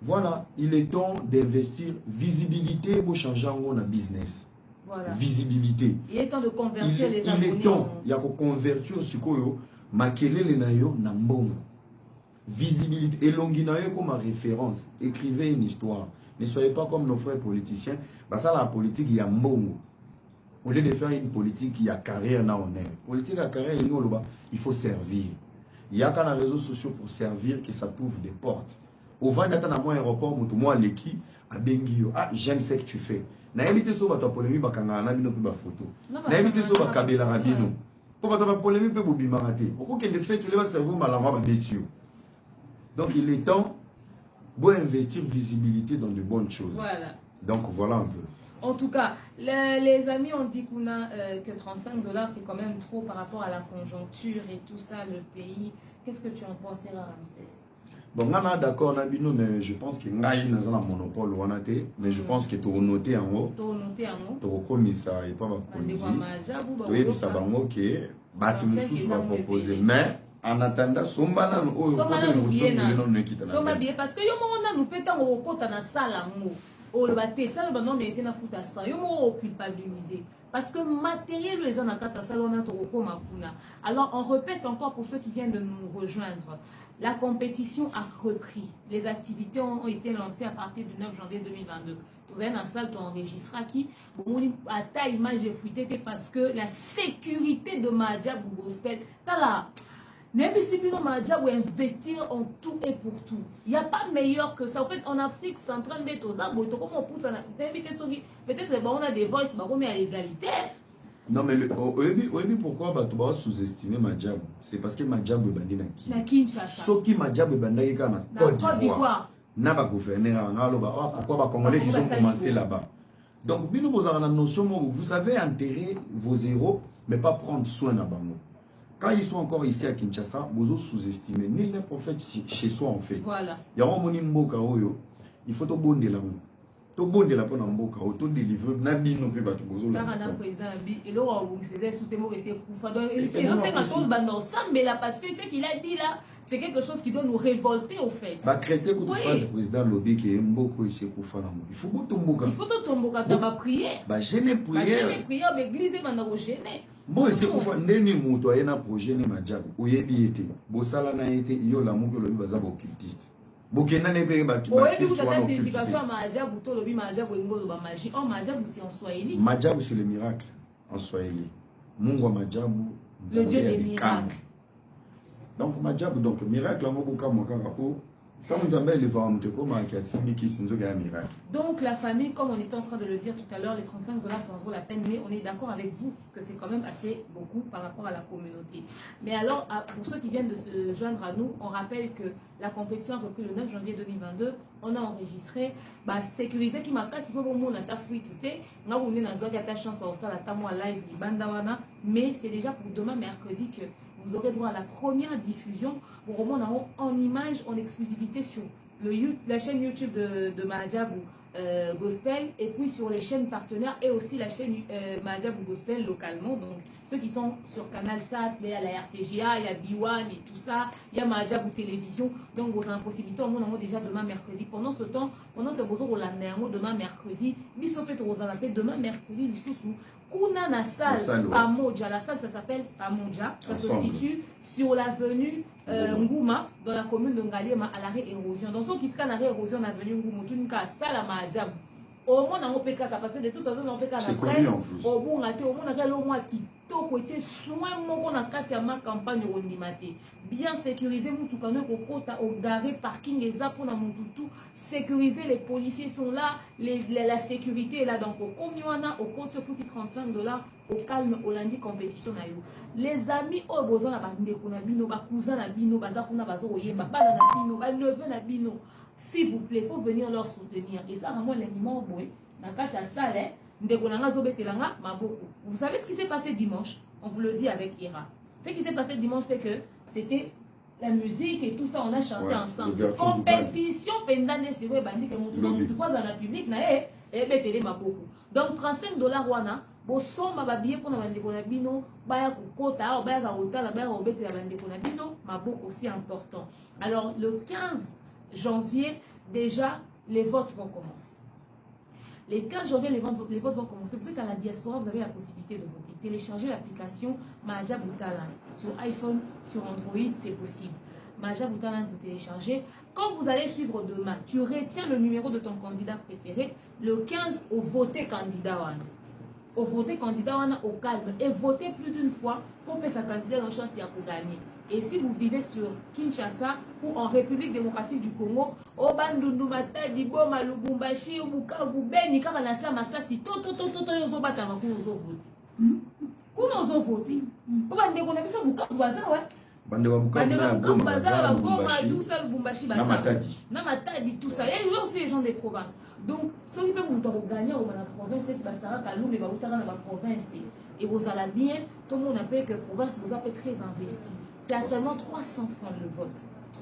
S3: Voilà, il est temps d'investir visibilité pour changer en business.
S1: Voilà.
S3: Visibilité.
S1: Il est temps de convertir les abonnés.
S3: Il est temps, il y a qu'on convertir ce qu'on makele les nayo na mbongo. visibilité. Et Longuinayo comme référence. Écrivez une histoire. Ne soyez pas comme nos frères politiciens. Bah ça, la politique, il y a mbongo. Au lieu de faire une politique, il y a carrière, là on est. Politique à carrière, il faut servir. Il y a quand les réseaux sociaux pour servir que ça t'ouvre des portes. Au vent d'être dans mon aéroport, moi, l'équipe, à Bengio, ah, j'aime ce que tu fais. Na évité ça, va ta polémique, va kanga na bino pa photo. Na évité ça, va kabela rabino. Pour ta polémique, peut vous bimarater. Au coup qu'elle fait, tu les vas servir malama va bétio. Donc il est temps d'investir visibilité dans de bonnes choses.
S1: Voilà.
S3: Donc voilà un peu.
S1: En tout cas, les amis ont dit qu'on a que 35 $ c'est quand même trop par rapport à la conjoncture et tout ça, le pays. Qu'est-ce que tu en penses, Ramsès?
S3: Bon, on est d'accord, mais je pense qu'il y a un monopole, mais je pense que tu as noté en haut.
S1: Tu as noté en haut.
S3: Tu as commis ça, et pas ma conduite. Tu as ça, ok. Tu nous proposer. Mais en attendant, son banane,
S1: parce que nous pétons au côté de salle. Oh, le bâté, ça, le banon était na fouta ça. Yo mo culpabilisé. Parce que matériel, les en a quatre salon na. Alors, on répète encore pour ceux qui viennent de nous rejoindre. La compétition a repris. Les activités ont été lancées à partir du 9 janvier 2022. Vous avez une salle, tu enregistreras qui, à ta image est fuitée parce que la sécurité de Madjab ou Gospel, t'as là. N'importe Madjab ou investir en tout et pour tout. Il n'y a pas meilleur que ça. En fait, en Afrique centrale, comment on pousse à peut-être on a des voices, mais à l'égalité.
S3: Non, mais oui, pourquoi tu vas sous-estimer Madjab? C'est parce que Madjab est bandé
S1: na Kinshasa.
S3: Ce qui Madjab est bandé na Côte d'Ivoire. N'a pas gouverné, pourquoi les Congolais ils ont commencé là-bas. Donc, vous avez la notion, vous savez enterrer vos héros, mais pas prendre soin de Bango. Quand ils sont encore ici à Kinshasa, vous sous-estimez. Nul n'est prophète chez soi en fait.
S1: Voilà.
S3: Il y a un mboka oyo, il faut tout bon de la main. Tout bon de la peau mboka oyo, tout délivrer. Nabi non plus ba tout bozo.
S1: Car un président Nabi, et là on faisait soutenir que c'est fou. Donc c'est une chose banale, mais là parce que ce qu'il a dit là, c'est quelque chose qui doit nous révolter au fait.
S3: Bah chrétien quand tu fais le président lobby qui est mboko ici kufa na mo. Il faut tout mboka.
S1: Il faut tout mboka dans ma prière.
S3: Bah gêner prière.
S1: Gêner prière, mais église maintenant gêner.
S3: Bon, c'est pour faire ndeni muto ayena projet ne Madjab oyebi ete bosala na ete yo la moko lobi baza ba occultiste bokenda ne pe ba ki ba
S1: ki tu as signification Madjab to lobi Madjab ngolo ba magie oh Madjab c'est en swahili.
S3: Madjab c'est le miracle en swahili. Mungu wa Madjab
S1: le dieu des miracles.
S3: Donc Madjab donc miracle ngo boka mo kaka po comme nous avons le vent de comment qui a signé qui s'en un miracle.
S1: Donc la famille, comme on était en train de le dire tout à l'heure, les 35 $ ça en vaut la peine, mais on est d'accord avec vous que c'est quand même assez beaucoup par rapport à la communauté. Mais alors, pour ceux qui viennent de se joindre à nous, on rappelle que la compétition a repris le 9 janvier 2022. On a enregistré, sécurisé qui m'a cassé pour mon ta fuite, on a ta chance à ça, la live, mais c'est déjà pour demain mercredi que vous aurez droit à la première diffusion pour au moins en image, en exclusivité sur la chaîne YouTube de Madjab Gospel et puis sur les chaînes partenaires et aussi la chaîne Madjab Gospel localement. Donc ceux qui sont sur Canal Sat, il y a la RTGA, il y a B1 et tout ça, il y a Madjab Télévision. Donc vous avez la possibilité, on a déjà demain mercredi. Pendant ce temps, pendant que vous avez demain mercredi, demain mercredi, Kuna na salle Pamoja, la salle ça s'appelle Pamoja, ça se situe sur l'avenue Ngouma, dans la commune de Ngaliema à l'arrêt érosion. Dans ce qui est à l'arrêt érosion, l'avenue Ngouma, tout le monde a salle à Madjab. Au moins, on peut parce que de toute façon, on peut qu'à la presse, au moins, on a au moins qui côté soin mon na kati ya ma campagne rondimate bien sécuriser mutu kana ko kota au garé parking exact pour na mututu sécuriser les policiers sont là la sécurité est là donc au comiona au compte fouti 35 $ au calme au lundi compétition na yo les amis au besoin na bande ko na bino ba cousin na bino baza kuna bazo oyeba bana na bino ba neveu na bino s'il vous plaît faut venir leur soutenir et ça vraiment l'animant boy na kati ya salle. Vous savez ce qui s'est passé dimanche? On vous le dit avec Ira. Ce qui s'est passé dimanche, c'est que c'était la musique et tout ça, on a chanté ensemble. Compétition, pendant c'est vrai, bandit que mon fois dans la public, donc 35 $ wana, bo somba ba billet pour na bandeko na bino, baya kokota, baya ka hôtel, baya ka obete la bandeko na bino, maboko aussi important. Alors le 15 janvier, déjà les votes vont commencer. Les 15 janvier, les votes vont commencer. Vous savez qu'à la diaspora, vous avez la possibilité de voter. Téléchargez l'application Madjab Talent. Sur iPhone, sur Android, c'est possible. Maja Boutalans, vous téléchargez. Quand vous allez suivre demain, tu retiens le numéro de ton candidat préféré, le 15 au voté candidat. Au voté candidat au calme et votez plus d'une fois pour que sa candidat ait une chance de gagner. Et si vous vivez sur Kinshasa ou en République démocratique du Congo, au Bandundu Matadi, Boma, Lubumbashi, Bukavu, Beni, Karanasa, Masasi, toto, yozo batama ku yozo vote. Ku yozo vote. Au Bandundu on a besoin Bukavu baza ouais.
S3: Bandundu Bukavu
S1: baza, Goma, tout ça, Lubumbashi baza.
S3: Na
S1: Matadi, tout ça. Il y a aussi les gens des provinces. Donc, ceux qui peuvent gagner dans la province, c'est Bassara, Kalou, mais dans la province. Et vous allez bien, tout le monde appelle que la province vous appelle très investi. C'est à seulement 300 francs le vote.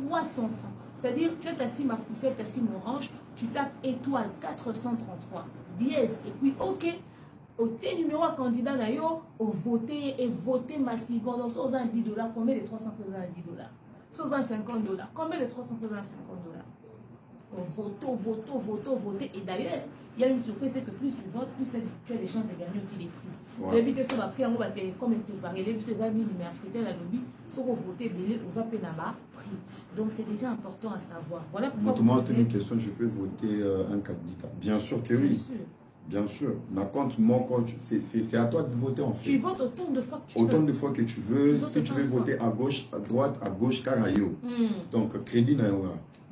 S1: 300 francs. C'est-à-dire, tu as ta SIM à Foussette, ta SIM orange, tu tapes étoile 433, dièse, et puis OK. Au tel numéro à candidat, au voter et voter massivement. Donc, sur $10, combien de 300 $? Sur $50, combien de 300 $? $50. Voter. Et d'ailleurs, il y a une surprise, c'est que plus tu votes, plus tu as des chances de gagner aussi des prix. Tu as vu que ça va prix, on va comme préparer les amis, mais africains, la lobby, sur voter, aux appels là-bas, prix. Donc c'est déjà important à savoir. Voilà pourquoi.
S3: Moi, une question, je peux voter un candidat. Bien sûr que oui. Bien sûr. Mais quand mon coach, c'est à toi de voter en fait.
S1: Tu votes autant de fois que tu veux.
S3: Autant de fois que tu veux. Si tu veux voter à gauche, à droite, Karayo. Donc, crédit n'a.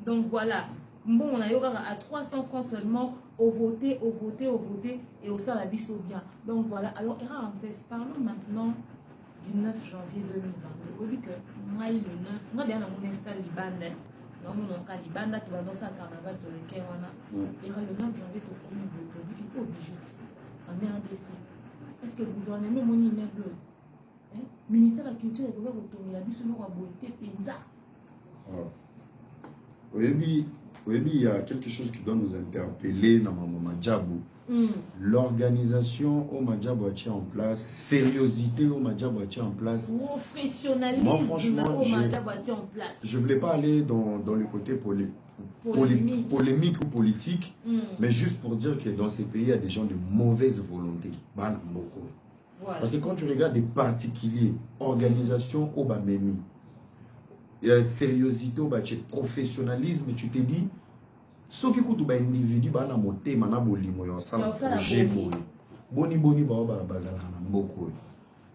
S1: Donc voilà. Bon, on a eu à 300 francs seulement au voter et au salabiso bien. Donc voilà. Alors, parlons maintenant du 9 janvier 2022. Au lieu que moi, le 9, moi, bien, on installe Libanda. Non, mon oncle Libanda qui va dans sa carnaval de lequel on a. Et le 9 janvier, tu as promis de il faut obligé. En RDC. Est-ce que le gouvernement mon immeuble, le ministère de la Culture et le gouvernement autonomie, la bus a beauté paysa.
S3: Oui, il y a quelque chose qui doit nous interpeller dans Madjabou. L'organisation au Madjabou a en place, sérieuxité au Madjabou a en place,
S1: professionnalisme au Madjabou a en place.
S3: Je ne voulais pas aller dans le côté polémique ou politique, mais juste pour dire que dans ces pays, il y a des gens de mauvaise volonté. Voilà. Parce que quand tu regardes des particuliers, organisation au Bamemi, sérieuxité, professionnalisme, tu te dis, ce qui coûte un individu, c'est un moté, c'est un projet.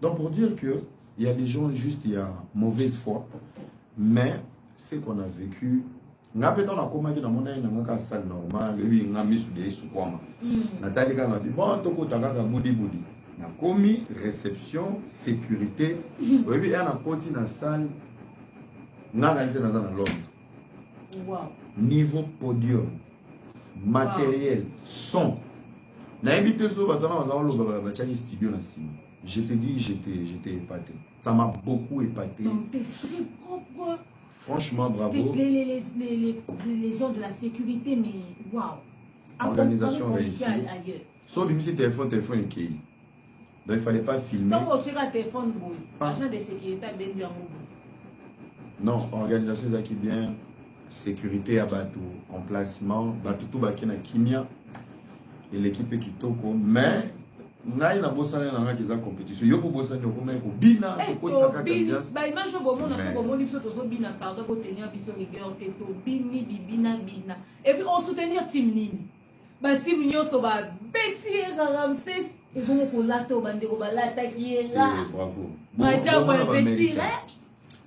S3: Donc pour dire qu'il y a des gens juste, il y a mauvaise foi, mais ce qu'on a vécu, on a peut-être commandé dans mon salle normale, on a mis sur des sous-commandes. Nathalie a dit, bon, tu as boudi. On a commis réception, sécurité, on a continué dans la salle.
S1: Wow.
S3: Niveau podium, matériel, son. Je te dis, j'étais épaté. Ça m'a beaucoup épaté.
S1: Donc, t'esprit propre.
S3: Franchement, bravo.
S1: Les gens de la sécurité, mais waouh.
S3: Organisation réussie. Sauf que si téléphone est qui. Donc il ne fallait pas filmer.
S1: Quand tu as téléphone, agent de sécurité, bien.
S3: Non, organisation qui bien, sécurité à Batou, emplacement, Batou tout Bakina Kimia et l'équipe qui toko. Mais, nous avons bossé dans la compétition. Nous avons bossé dans la bina,
S1: et puis on soutenir Team Nini. Team Nini soba Betty Ramsès et donc on l'a
S3: bravo.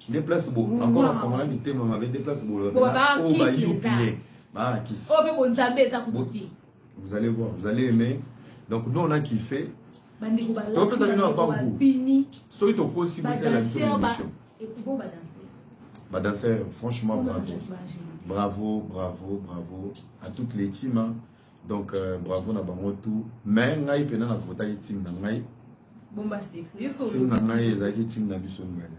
S2: Déplace beau. Encore un comment mi thème avec déplace beau.
S3: Vous allez voir, vous allez aimer. Donc nous on a kiffé. Danser, franchement bravo. Bravo à toutes les teams. Hein. Donc bravo na bango tout. Mais ngai pena na vota team na ngai.
S1: Bomba c'est
S3: team na ngai ezaki team na biso ngai.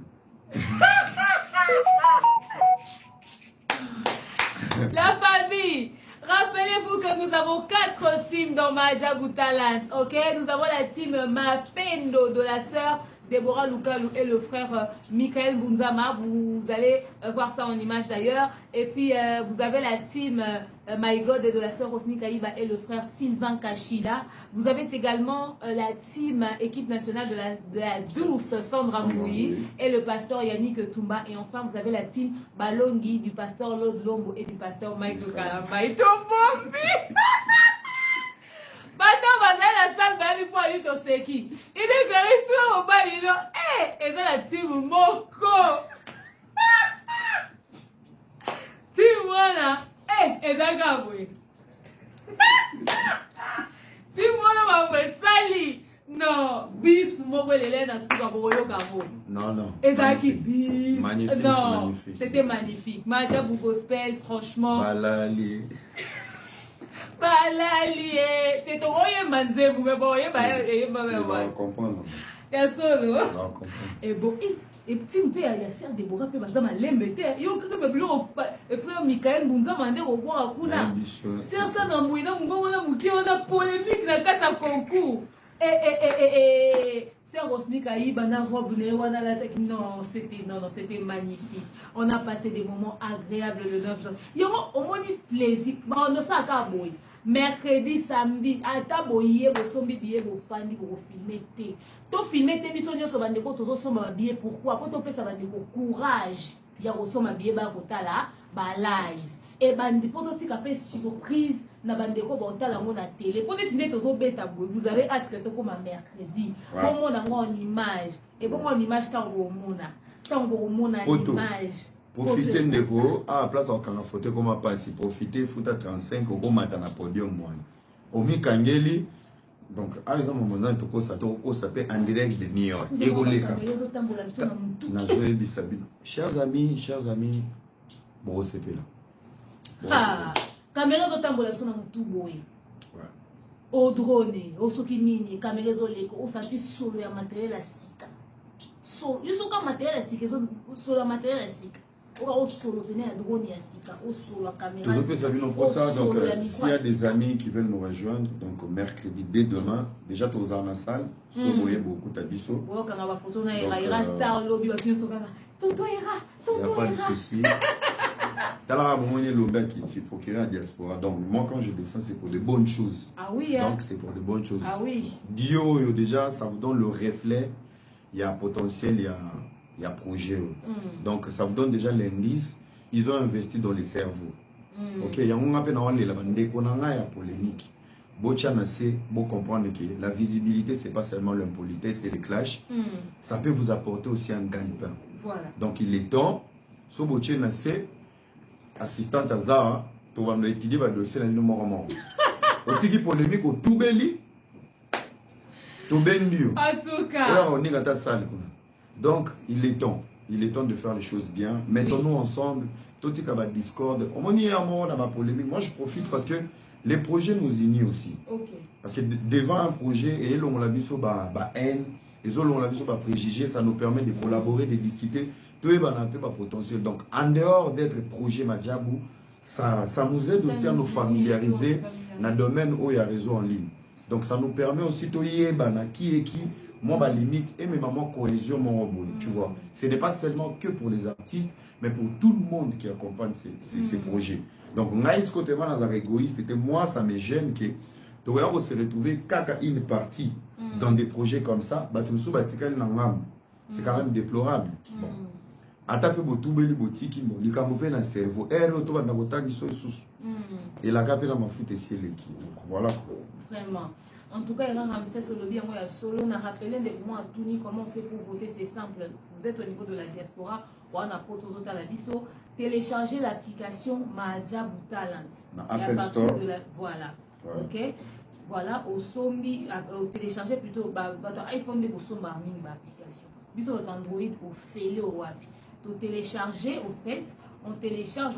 S1: La famille, rappelez-vous que nous avons 4 teams dans Madjabou Talents, ok? Nous avons la team Mapendo de la sœur Déborah Lukalu et le frère Michael Bunzama. Vous allez voir ça en image d'ailleurs. Et puis, vous avez la team My God de la sœur Rosny Kaïba et le frère Sylvain Kachila. vous avez également la team équipe nationale de la douce Sandra Mouy et le pasteur Yannick Toumba. Et enfin, vous avez la team Balongi du pasteur Lord Lombo et du pasteur Michael Kalamaï. Maintenant, vous avez la salle pour aller au Seki. Il est véritablement au bas, il dit, et c'est la team Moko. Team Wana, et c'est Gaboué. Team Wana, ma sali. Non, bis, Moko, l'Hélène,
S3: non, non.
S1: Et ça qui bis.
S3: Magnifique,
S1: non,
S3: magnifique.
S1: C'était magnifique. Maja Gospel, franchement.
S3: Balali.
S1: Balali, c'est ton royaume manzé, vous me voyez,
S3: Tu vas comprendre.
S1: Ya solo.
S3: Tu vas comprendre.
S1: Et bon, et petit peu, il y a sœur Déborah, puis ça m'a l'embêté. Il y a quelqu'un qui m'a frère Michael Bunza m'a dit au revoir à Kuna. C'est ça, dans mon nom, on a polémique dans le concours. C'est Rosny Kaïba, non, c'était magnifique. On a passé des moments agréables le 9 juin. Il y a au moins du plaisir. On ne sait pas mercredi, samedi, à taboyer, vous sommes billets, vous fani, vous filmez. To filmer, te bisogno so bande ko tozo somba billets. Pourquoi? Pour to pesa bande ko courage. Ya ko somba billet ba kotala ba live. Et bande pour to tika pe surprise na bande ko ba kotala ngo na télé. Pour te tozo beta boy, vous avez hâte que to comme mercredi. Pour moi na en image. Et pour moi en image tango mona. Tango mona image.
S3: Profitez de vous, à la place où on a photo comme passer, profitez, foot à 35, au matin à podium moi. Au mi-kangeli, donc à exemple, mon moment où ça s'appelle en direct de New York. Chers amis, bon c'est là.
S1: Ah, caméra zotambola biso na mutu boye. Au drone, au soki nini, caméra zoleko, au senti solo ya matériel à sika. Solo, yo soka matériel à sika, solo matériel à sika. Au solo tenir un drone à sika, au solo la caméra.
S3: Donc s'il y a des amis qui veulent nous rejoindre, donc mercredi dès demain, déjà tu es dans la salle, so voyez beaucoup tabiso.
S1: Oh quand on va photo na ira star lobby va bien soka. Tonton ira, tonton ira. Il n'y a pas de souci.
S3: T'as le qui s'est procuré à la diaspora. Donc, moi, quand je descends, c'est pour de bonnes choses.
S1: Ah oui, hein?
S3: Donc, c'est pour de bonnes choses.
S1: Ah oui.
S3: Dio, déjà, ça vous donne le reflet. Il y a potentiel, il y a projet. Donc, ça vous donne déjà l'indice. Ils ont investi dans les cerveaux. Ok, il y a un appel dans les polémique. Bochana c'est beau comprendre que la visibilité, c'est pas seulement l'impolitesse et les clashs. Ça peut vous apporter aussi un gagne-pain.
S1: Voilà.
S3: Donc, il est temps. So Bochana c'est assistante à Zara, tu vas étudier le dossier de l'numéro. Au tiki polémique au Toubeli, Toubendio.
S1: En tout cas.
S3: Et là, on est dans ta salle. Donc, il est temps de faire les choses bien. Mettons-nous ensemble. Tout est comme Discord. On y est à moi, on a ma polémique. Moi, je profite parce que les projets nous unissent aussi.
S1: Okay.
S3: Parce que devant un projet, et là, on l'a vu sur haine, et là, on l'a vu sur préjugés, ça nous permet de collaborer, de discuter. Tout est un peu potentiel. Donc, en dehors d'être projet Madjabou, ça nous aide aussi à nous familiariser dans le domaine où il y a réseau en ligne. Donc, ça nous permet aussi de qui est qui, moi, ma limite, et même ma cohésion, mon robot. Tu vois, ce n'est pas seulement que pour les artistes, mais pour tout le monde qui accompagne ces projets. Donc, naïs côté moi, dans un égoïste, et moi, ça me gêne que tu vas se retrouver qu'à une partie dans des projets comme ça, c'est quand même déplorable. Bon. Atape botubeli botiki mo likamopé na cerveau ero to bana botangi so susu et la capela ma foot ici l'équipe. Voilà.
S1: Vraiment. En tout cas, il y a un lobby à solo. On a rappelé des mots à Touni comment on fait pour voter. C'est simple. Vous êtes au niveau de la diaspora. On a proposé à la biso. Téléchargez l'application Madjabou Talent.
S3: Apple Store.
S1: Voilà.
S3: Ouais.
S1: Ok. Voilà. Au sombi, téléchargez plutôt votre iPhone de vos somba mini application. Biso votre Android au félé au wapi. De télécharger, au fait, on télécharge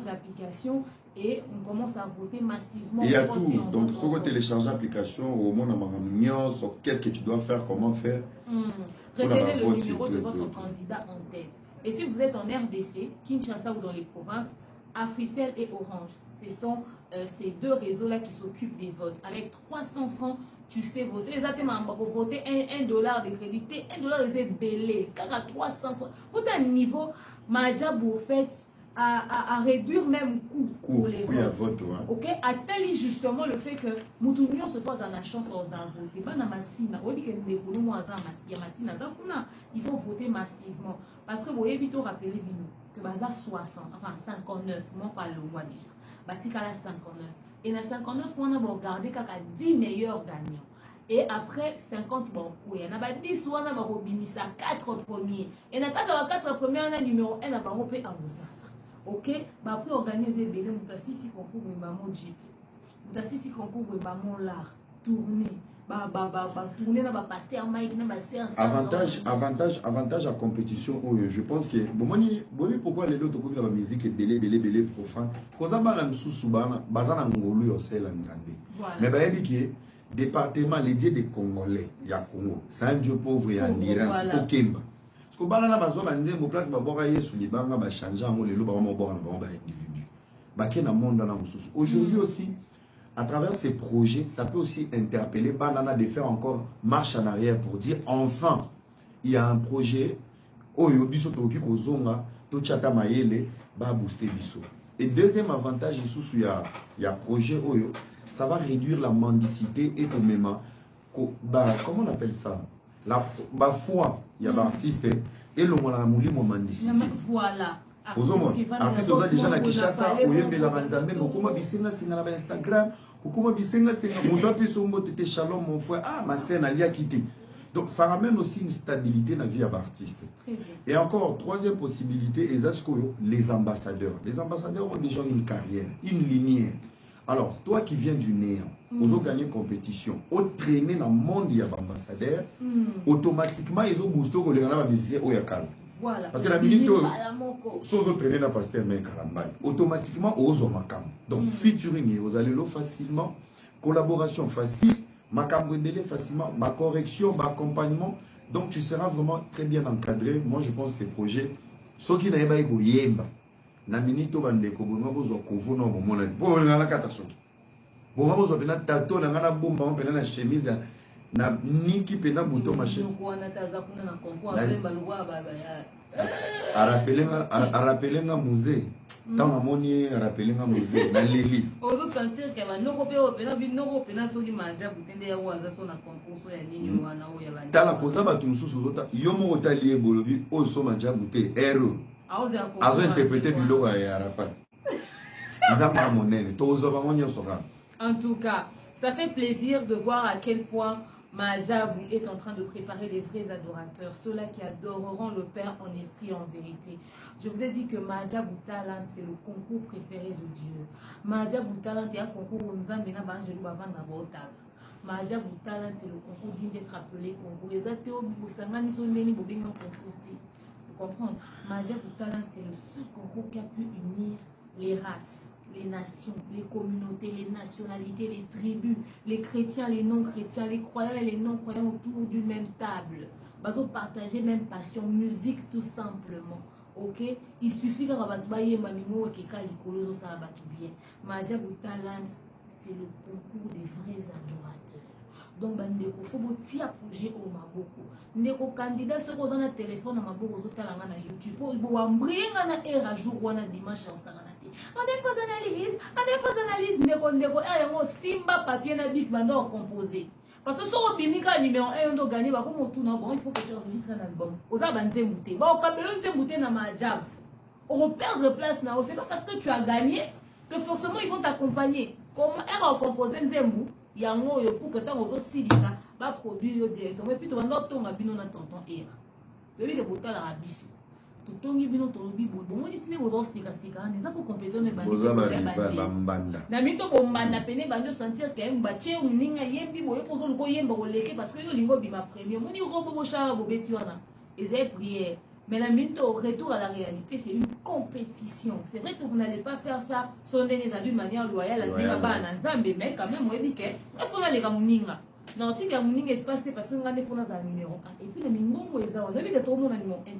S1: l'application et on commence à voter massivement.
S3: Il y a tout. Donc, si vous téléchargez l'application, au moins, qu'est-ce que tu dois faire, comment faire.
S1: Retenez le numéro de votre candidat en tête. Et si vous êtes en RDC, Kinshasa ou dans les provinces, Africell et Orange. Ce sont ces deux réseaux-là qui s'occupent des votes. Avec 300 francs, tu sais voter. Exactement, pour voter $1 de crédit, $1 de belé. Car à 300 francs, pour un niveau, Madjab au fait à réduire même coût pour les votes.
S2: Ouais.
S1: Ok, a-t-elle justement le fait que Moutounion se fasse la chance aux voter. Pas dans Massina, ils vont voter massivement. Parce que vous voyez, vite rappeler que Baza 60, enfin 59, moi pas le roi déjà. Batikala 59. Et dans 59, on a regardé qu'il y a 10 meilleurs gagnants. Et après 50, bon, il y en a 10, on a regardé 4 premiers. Et dans 4 premiers, on a numéro 1, on a regardé à vous. Ok, bah après organiser belé mutasi si concours vraiment jeep. Mutasi si concours vraiment l'art, tourner. Tourner na ba passer en mic na ba séance.
S3: Avantage à compétition je pense que bon pourquoi les autres comme la musique est belé profane. Koza ba la msusu bana bazana ngolu yo sela nzambe. Mais ba yebi ki département dédié des Congolais, ya Congo. C'est un dieu pauvre et en Iran, faut kemba. Parce que banana bazo banzembo place ba boka yesu libanga ba changer ngo lelo ba mo bona ba individu. Ba ke na monde na mususu. Aujourd'hui aussi à travers ces projets, ça peut aussi interpeller banana de faire encore marche en arrière pour dire enfin il y a un projet oyo biso toki ko zonga to chata mayele ba booster biso. Et deuxième avantage il y a projet oyo, ça va réduire la mendicité et au même comment on appelle ça? La foi, il y a des artistes et le mouli mendicité.
S1: Voilà.
S3: Artiste oza déjà na Kinshasa, oyembela banzambe, okoma bisenga singa na Instagram, okoma bisenga singa muto apiso mbote te shalom mon frère, ah ma sœur na lia quitté. Donc ça ramène aussi une stabilité dans la vie d'artiste. Et encore, troisième possibilité, les ambassadeurs. Les ambassadeurs ont déjà une carrière, une lignée. Alors, toi qui viens du néant, vous avez gagné compétition, vous traînez dans le monde des ambassadeurs, automatiquement, ils ont boosté les musiciens au Yakal.
S1: Voilà.
S3: Parce que la minute où vous traînez dans Pasteur Mekaraman, automatiquement, vous avez makam. Donc, featuring, vous allez le facilement, collaboration facile. Ma cambrébélé facilement, ma correction, ma accompagnement. Donc tu seras vraiment très bien encadré. Moi je pense que ces projets, ceux qui n'avaient pas eu yemba, na minito bande ko bonga bozo kovo no bomona. Bo ngala kata soki. Bo bozo pena tato na ngana bomba on pena na chemise na niki pena bouton machin.
S1: Ko na taza kuna na konko azemba lwa baba ya.
S3: Arapelenga musée. Tant amoni arapelenga musée na leli.
S1: Ozo sentir que ba noko pe opena bi noko pena soki manja butende ya waza so na konkurso ya nini wana o ya bandi.
S3: Tala poza batu mususu zota yo moko tali ebolobi o so manja bute ero. Azo interpréter biloko ya Arafat. Nzamba monene tozo ba ngonya soka.
S1: En tout cas, ça fait plaisir de voir à quel point Mahajabou est en train de préparer des vrais adorateurs, ceux-là qui adoreront le Père en esprit et en vérité. Je vous ai dit que Mahajabou Talent, c'est le concours préféré de Dieu. Mahajabou Talent est un concours où nous avons Mahajabou Talent, c'est le concours digne d'être appelé concours. Vous comprenez? Mahajabou Talent, c'est le seul concours qui a pu unir les races, les nations, les communautés, les nationalités, les tribus, les chrétiens, les non-chrétiens, les croyants et les non-croyants autour d'une même table. Ils ont partagé même passion, musique tout simplement. Ok? Il suffit que Mahajabou Talent, c'est le concours des vrais adorateurs. Donc, il faut que projet au maboko. Ndeko candidat ce qu'on a un téléphone à maboko sur talanga na YouTube. Il faut embringa na era jour wana dimanche au saranate. On n'est pas d'analyse, ndeko yango simba papier na big bando composé. Parce que si on binika numéro 1 on doit gagner ba comme tout bon, il faut que tu enregistres un album. Oza banze mouté. Ba o kabelo nze mouté na Mahajab. On perdre place na, c'est pas parce que tu as gagné que forcément ils vont t'accompagner. Comme elle a composé nzembu yango yo pour que tant aux silika ba produire directement et puis tu vas not tonga bino na tonton era bébé que bota la rabisu to tongi bino to lobi bo bon ni sine aux sika sika ni ça pour compétition ne bandi na mito bombanda pene banjo sentir que mba che uninga yembi boyo pozo ko yemba ko leke parce que yo lingo bima premier moni robo bo chara bo beti wana et prière. Mais la minute au retour à la réalité, c'est une compétition. C'est vrai que vous n'allez pas faire ça sonner d'une manière loyale. Mais quand même, il faut aller à Mouninga. Non, tu as Mouninga espace parce que nous avons un numéro 1. Et puis, le numéro est là. On a vu que tout le monde a numéro 1.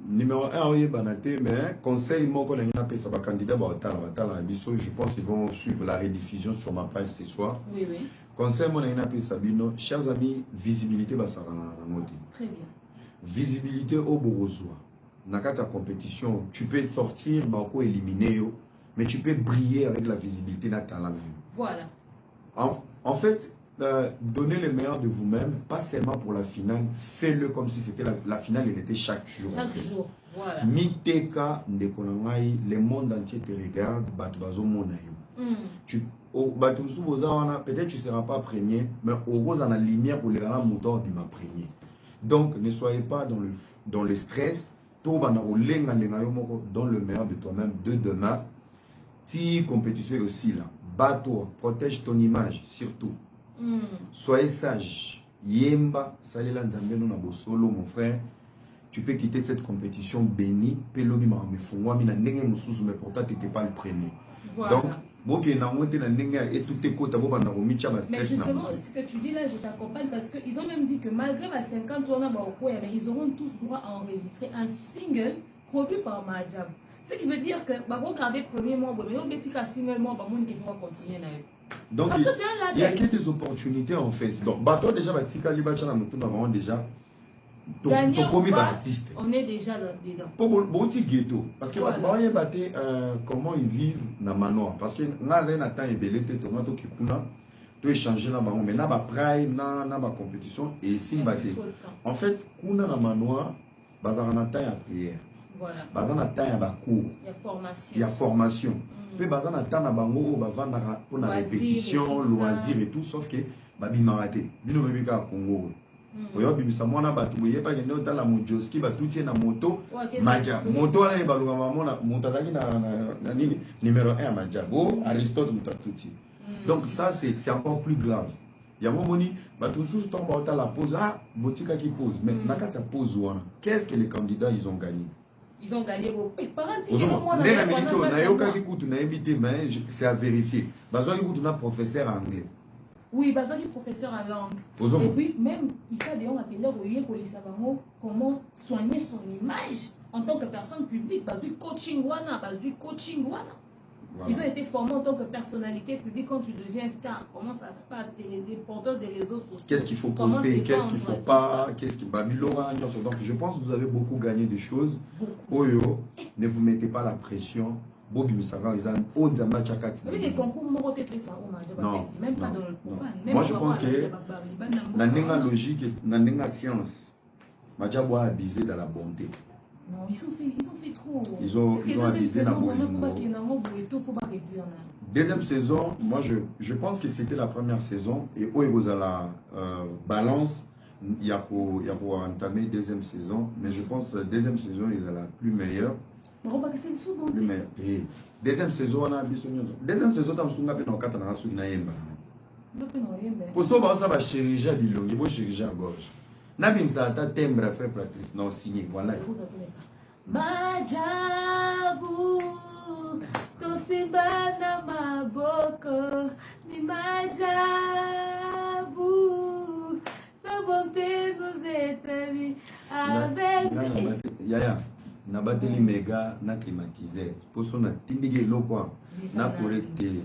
S3: numéro 1, oui, banaté, mais conseil, moi, quand on a appelé ça, candidat, je pense qu'ils vont suivre la rediffusion sur ma page ce soir.
S1: Oui, oui.
S3: Conseil, moi, on a appelé Sabino, chers amis, visibilité, bah, ça va
S1: très bien.
S3: Visibilité au Borozoa. Dans la compétition, tu peux sortir, bah, éliminer, mais tu peux briller avec la visibilité dans ta langue.
S1: Voilà.
S3: En fait, donnez le meilleur de vous-même, pas seulement pour la finale, faites-le comme si c'était la finale, elle était chaque jour.
S1: Chaque jour, voilà.
S3: Miteka, le monde entier te regarde, peut-être tu ne seras pas premier, mais au rose en la lumière pour les moutons du premier. Donc, ne soyez pas dans le stress, dans le meilleur de toi-même, de demain. Si compétition aussi là, bats-toi, protège ton image, surtout. Soyez sage. Yemba, salela nzambe no na bosolo, mon frère. Tu peux quitter cette compétition bénie, pelobi ma mefungwa mina ndenge mususu, mais pourtant tu n'étais pas le premier.
S1: Voilà.
S3: Donc,
S1: mais justement, ce que tu dis là, je t'accompagne parce qu'ils ont même dit que malgré la 50 ans, ils auront tous droit à enregistrer un single produit par Mahjab. Ce qui veut dire que regarder le premier mois, mais au petit single mois, il faut continuer.
S3: Donc, il y a que des opportunités en fait. Donc, toi déjà, déjà.
S1: Artiste. On est déjà dedans.
S3: Pour ghetto. Parce que voilà. Comment ils vivent dans le manoir. Parce que nous avons un temps de échanger dans le manoir. Mais nous avons une compétition. Et ici, en fait, nous avons un manoir, nous avons un temps à prière.
S1: Voilà.
S3: Nous avons un temps à cours. Il y a formation. Puis nous avons un temps à pour la répétition, loisirs et tout. Sauf que nous avons raté. Nous avons un Congo. Oyo bimisa mwana batu boye pa ngende otala mojoski batutie na moto maja moto ala ebaluka mamona moto azaki na nini numéro 1 maja bo Aristote mutatuti. Donc ça c'est encore plus grave. Ya momoni batu sous tomba otala pose botika qui pose mais nakati pose wana qu'est-ce que les candidats ils ont gagné?
S1: Ils ont gagné beaucoup.
S3: C'est à vérifier. Un professeur anglais.
S1: Oui, parce que professeur en langue. Et puis, même, il y a des gens qui savent comment soigner son image en tant que personne publique. Parce que coaching wana. Ils ont été formés en tant que personnalité publique. Quand tu deviens star, comment ça se passe, l'importance des réseaux sociaux.
S3: Qu'est-ce qu'il faut poster, qu'est-ce qu'il ne faut pas, qu'est-ce qui donc je pense que vous avez beaucoup gagné des choses. Oyo, ne vous mettez pas la pression. Bobi Misara, ils ont
S1: les concours
S3: non,
S1: même pas dans le profane.
S3: Moi je pense que la logique, la science, Madjabo a abusé dans la bonté.
S1: Non, ils ont fait trop.
S3: Ils ont abusé dans deuxième saison, moi je pense que c'était la première saison et où à la balance, il y a pour entamer deuxième saison, mais je pense que la deuxième saison est la plus meilleure. Plus meilleure. Et deuxième saison, on a deuxième saison, dans le on a 4 ans, on a yemba. Pour ça, on va chirurgien à Bilong, il faut chirurgien à gauche. Nabim ça a timbre fait pratique, non signé, voilà.
S1: Majabu, tosibana maboko, ni majabu, ta bonté nous établit avec.
S3: Yaya, na bateli méga, na climatisé. Pour ça, on a tindigué l'eau quoi, na correcté.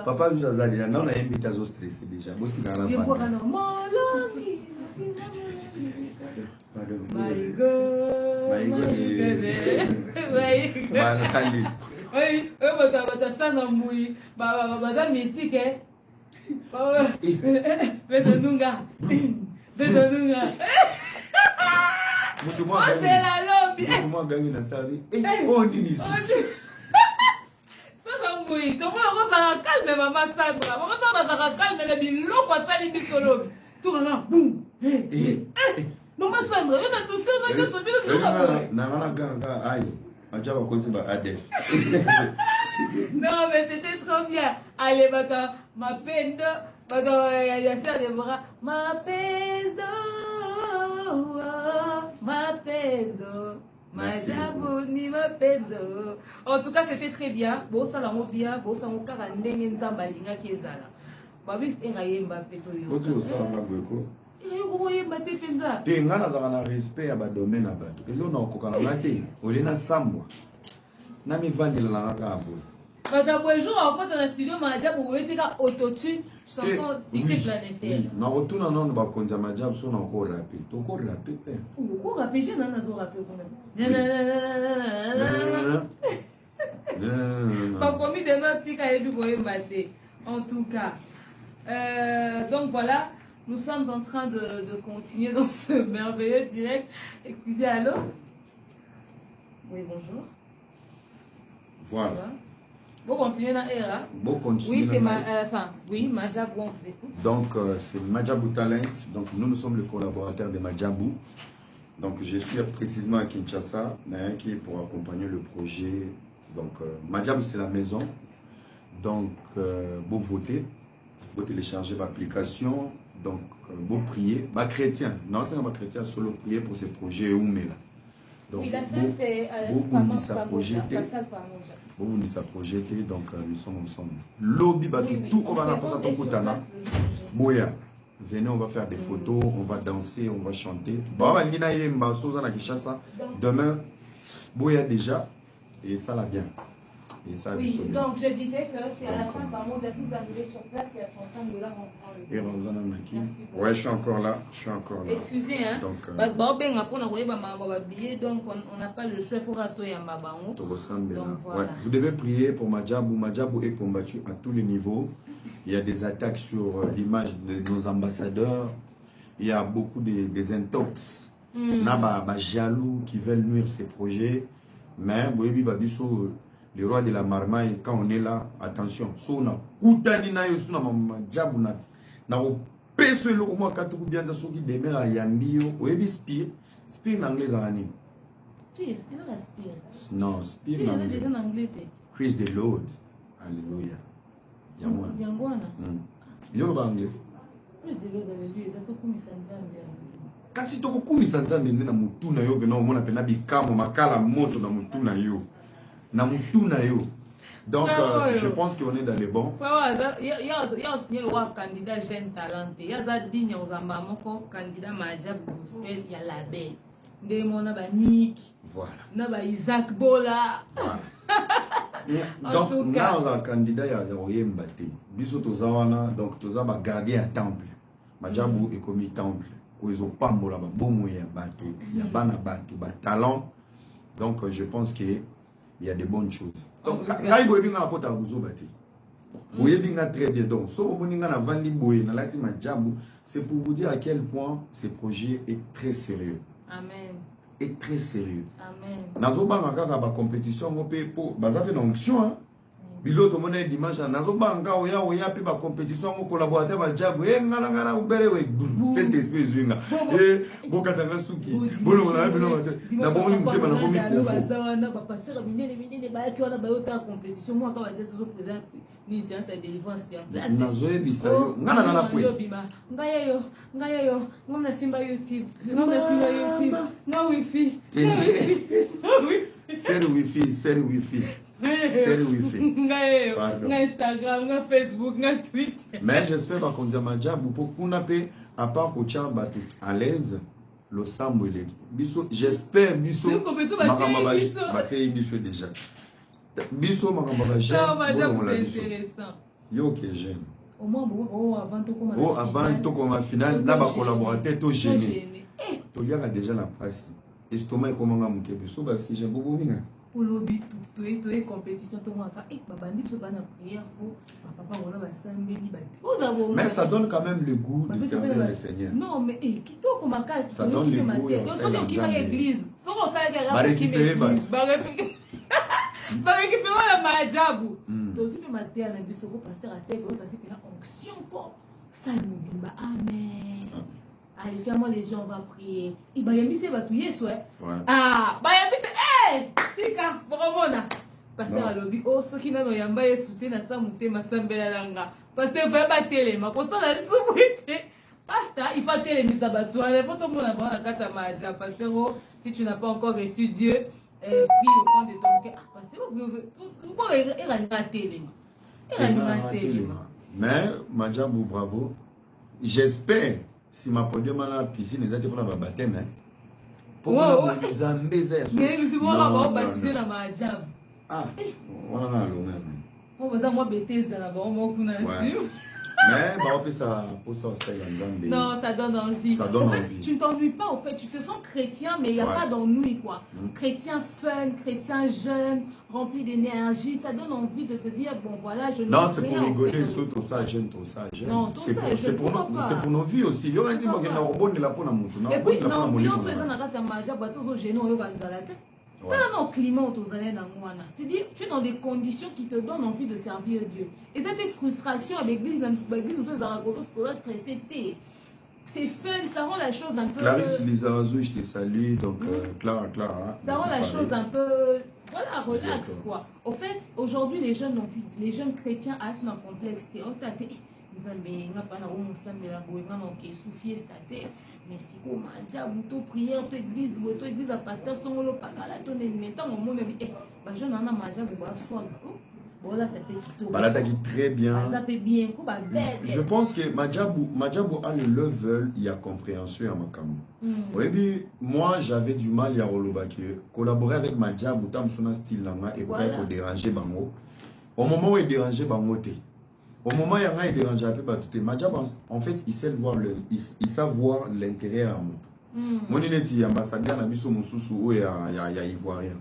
S3: Papa nous a zali, on a invité à se stresser déjà.
S1: My God. Oui, mystique. Maman Sandra, on a tout ça dans le sommet de non, mais c'était trop bien. Allez, maintenant, ma peine, il y a ça des bras. Ma peine, ma jaboni, ma peine. En tout cas, c'était très bien. Bon, ça l'a bien. Bon, ça m'a
S3: te nga nazalaka na respect ya badomaine na bato elo na okokana nga te olie na sambwa na mivandelala nga kaka boye
S1: bato ya jour akota na studio Madjabou oyetika autotune chanson succès planétaire
S3: na kotuna nano bakonzi ya Madjabou so na okorape tokorape pe
S1: okorape je nana azorape bakomi demain tika yebi koyemba te en tout cas donc voilà. Nous sommes en train de continuer dans ce merveilleux direct. Excusez, allô? Oui, bonjour.
S3: Voilà.
S1: Vous continuez dans ERA? Oui, c'est Madjabou, on vous écoute.
S3: Donc, c'est Madjabou Talent. Donc, nous sommes le collaborateur de Madjabou. Donc, je suis précisément à Kinshasa, qui est pour accompagner le projet. Donc, Madjabou, c'est la maison. Donc, vous votez, vous téléchargez l'application. Donc, vous priez, bah chrétien, non, c'est pas chrétien, solo prier pour ces projets où mais là.
S1: Donc, oui, la salle c'est
S3: vous ça projeté, vous ça projeté, donc nous sommes ensemble. Lobby, bah tout on va la passer à ton kutana. Boya, venez, on va faire des photos, on va danser, on va chanter. Bah, on va aller na yemba, soza na Kinshasa. Demain, Boya déjà, et ça la bien.
S1: Oui, donc je disais que c'est à la fin par mois, si vous arrivez sur place, il y a 35 $ on prend le temps.
S3: Ouais, je suis encore là.
S1: Excusez, hein. Donc, on n'a pas le choix pour rater un babango.
S3: Ouais. Vous devez prier pour Madjabou. Madjabou est combattu à tous les niveaux. Il y a des attaques sur l'image de nos ambassadeurs. Il y a beaucoup des intox. Naba jaloux qui veulent nuire ces projets. Mais, vous voyez, Babiso. Le roi de la marmaille, quand on est là, attention, so na kutani na yo suna Madjabou na opeso eloko mwa katuku bianza soki demain ayambi yo oyebi spire en anglais azalani
S1: spire eza la spire
S3: non spire en
S1: anglais
S3: Praise the Lord alléluia
S1: yango wana
S3: yo ba anglais
S1: Praise the Lord alléluia eza tokumisa nzambe
S3: kasi tokokumisa nzambe nde na mutu na yo pena omona pena bikamo makala moto na mutu na yo donc je pense qu'on est dans les bons.
S1: Il y a aussi le candidat jeune talent. Il y a digne aux ambamoko candidat Madjabou gospel, il y a la belle. Ndemona ba Nick.
S3: Voilà.
S1: Na ba Isaac Bola.
S3: Donc na la candidat ya oyemba te. Biso tozawana donc toza ba gardien à temple. Madjabou est comme temple. Ko ezo pambola ba bomo ya bato, ya bana bato, ba talent. Donc je pense que il y a des bonnes choses. Donc, très bien. C'est pour vous dire à quel point ce projet est très sérieux.
S1: Amen.
S3: Est très sérieux.
S1: Amen.
S3: Dans compétition, on peut baser une onction. Biloto mona dimanche nazobanga oya pe ba compétition mo collaborateur ba Madjabou ngala ubele we cet esprit zwinga bokatanga suki bolo na bino na bomo mutema na bomi ko
S1: bazana ba pasteur minene ba ki wana ba yota compétition mo ka ba seso présent ni séance de délivrance ya place
S3: nazoye bisayo ngana na kwe
S1: ngayeyo ngomna simba YouTube no wifi
S3: c'est le wifi
S1: c'est Instagram, Facebook, Twitter.
S3: Mais j'espère qu'on dit Madjabou pour qu'on appelle à part au tchamba à l'aise le sambo biso j'espère biso makamba biso déjà biso makamba
S1: intéressant
S3: yo que j'aime
S1: au moins
S3: avant tout comme en finale na ba collaborateur to gêné to liaka déjà la place estomac comment ngamuke biso ba si j'ai beaucoup minga
S1: Olobi tout est compétition tout moi babandi biso bana prière pour papa on a basambeli bate
S3: mais ça donne quand même le goût de servir le Seigneur.
S1: Non mais kitoko makasi
S3: ça donne le goût
S1: de qui va l'église soko ça
S3: ba récupérer
S1: ba récupérer la Madjabou to aussi me mater na biso ko pasteur a tête ça c'est une onction ko ça nous bimba amen. Allez, fermons les yeux, on va prier. Il va y avoir des Yesu, ouais. Ah, bah y a tika, bromona. Pasteur alobi, oh, ceux qui n'ont yamba Yesu, te na sa mute masambela langa. Pasteur va batele, ma posta la soubrité. Pasteur, il faut télé misabatou. Il faut tout le monde avoir la carte à maja. Pasteur, si tu n'as pas encore reçu Dieu, prie au fond de ton cœur. Pasteur, il a télé.
S3: Mais Madjabou, bravo. J'espère si ma podium à la piscine, ils étaient pour la baptême, hein. Pour
S1: Ouais,
S3: la
S1: ouais.
S3: Zambézé.
S1: Mais si vous avez baptisé dans ma jam.
S3: Ah, on en a l'honneur.
S1: On va moi bêtise dans la bombe, moi qu'on a
S3: mais bah, on peut ça pour ça en Zambie.
S1: Non, ça donne envie.
S3: Ça donne
S1: en fait,
S3: envie.
S1: tu ne t'ennuies pas, en fait, tu te sens chrétien, mais il n'y a pas d'ennui, quoi. Chrétien fun, chrétien jeune, rempli d'énergie, ça donne envie de te dire, bon voilà, je ne
S3: non, c'est
S1: rien,
S3: pour rigoler,
S1: en fait,
S3: surtout ça, jeune, tout ça, jeune.
S1: Non, tout ça,
S3: c'est pour nos vies aussi. Il y a un peu de bonne la peau.
S1: Et puis, non, bien faisant la carte à manger, bateau gênant, on va la tête. Dans le climat, c'est-à-dire tu es dans des conditions qui te donnent envie de servir Dieu. Et ça des frustrations avec l'église, stressé. C'est fun, ça rend la chose un peu.
S3: Clarisse Lizarazo, je te salue. Donc, Clara.
S1: Ça rend la chose un peu. Voilà, relax quoi. Au fait, aujourd'hui, les jeunes chrétiens ont un complexe. Mais si on a une prière, tu église à pasteur, son le pakala, ton émettant, on m'a dit, bah je n'en ai mangé, bah soit voilà,
S3: très bien. Je pense que Madjabou a le level, il y a compréhension à Makamou. Au début, moi j'avais du mal à collaborer avec Madjabou, tam son style là et pour déranger Bango. Au moment où il dérangeait Bango, au moment où il dérange un peu, Madjabou, en fait, il sait voir l'intérêt à moi. Mon il ambassadeur, il y a Ivoirien.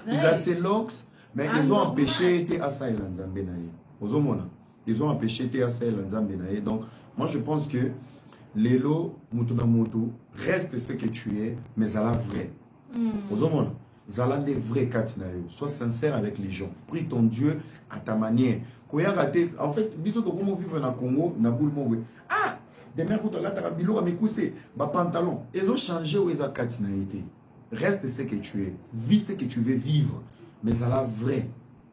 S3: Il a ses locks, mais ils ont empêché Asa et Lanzambenaye. Ils ont empêché Asa et Lanzambenaye. Donc, moi je pense que Lelo, Mutunamoto, reste ce que tu es, mais Zala vrai. Zala des vrais Katinayo. Sois sincère avec les gens. Prie ton Dieu à ta manière. En fait, bisous de comment vivre dans le Congo, Naboul Moué. Ah! Des mères qui ont la tarabilo à mes coussés, bas pantalon. Ils ont changé où ils ont Katinaïté. Reste ce que tu es. Vis ce que tu veux vivre. Mais Zala vrai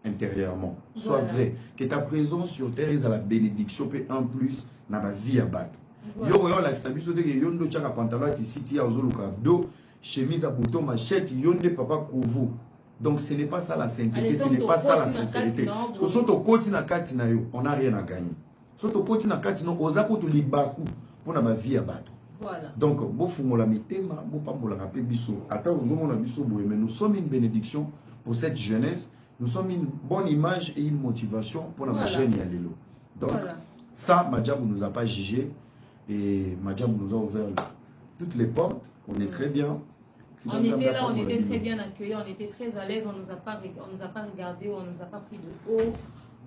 S3: intérieurement. Sois vrai. Que ta présence sur terre est à la bénédiction, peut en plus, dans la vie à battre. Yo, la sabiso de yondo chaka pantalon ici, tia ozoluka do. Chemise à bouton, machette, yonde papa kouvou. Donc ce n'est pas ça la sainteté, ce n'est pas ça la sincérité. Parce que surtout côté na kati na yo, on n'a rien à gagner. Surtout côté na kati no, ozako to libaku pour na ma vie à battre. Voilà. Donc bo fungola mitema, bo pambola ngape biso. Attends, ozomona biso boye, mais nous sommes une bénédiction pour cette jeunesse. Nous sommes une bonne image et une motivation pour la jeune Yalelo. Donc ça, Madjabou nous a pas jugé et Madjabou nous a ouvert toutes les portes. On est très bien.
S1: On était là, on était très bien accueillis, on était très à l'aise, on ne nous a pas regardé, on ne nous a pas pris de haut.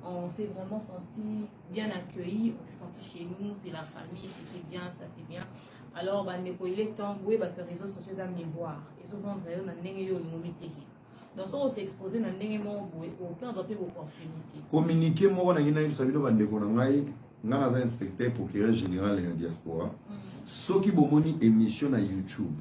S1: On s'est vraiment senti bien accueillis, on s'est senti chez nous, c'est la famille, c'était bien, ça c'est bien. Alors, il est temps, oui, que les réseaux sociaux aiment voir. Ils ont vraiment donc, ça, on s'est exposé dans aucun opportunité.
S3: Communiquer, moi, on a un inspecteur procureur général de la diaspora. Ceux qui ont une émission à YouTube.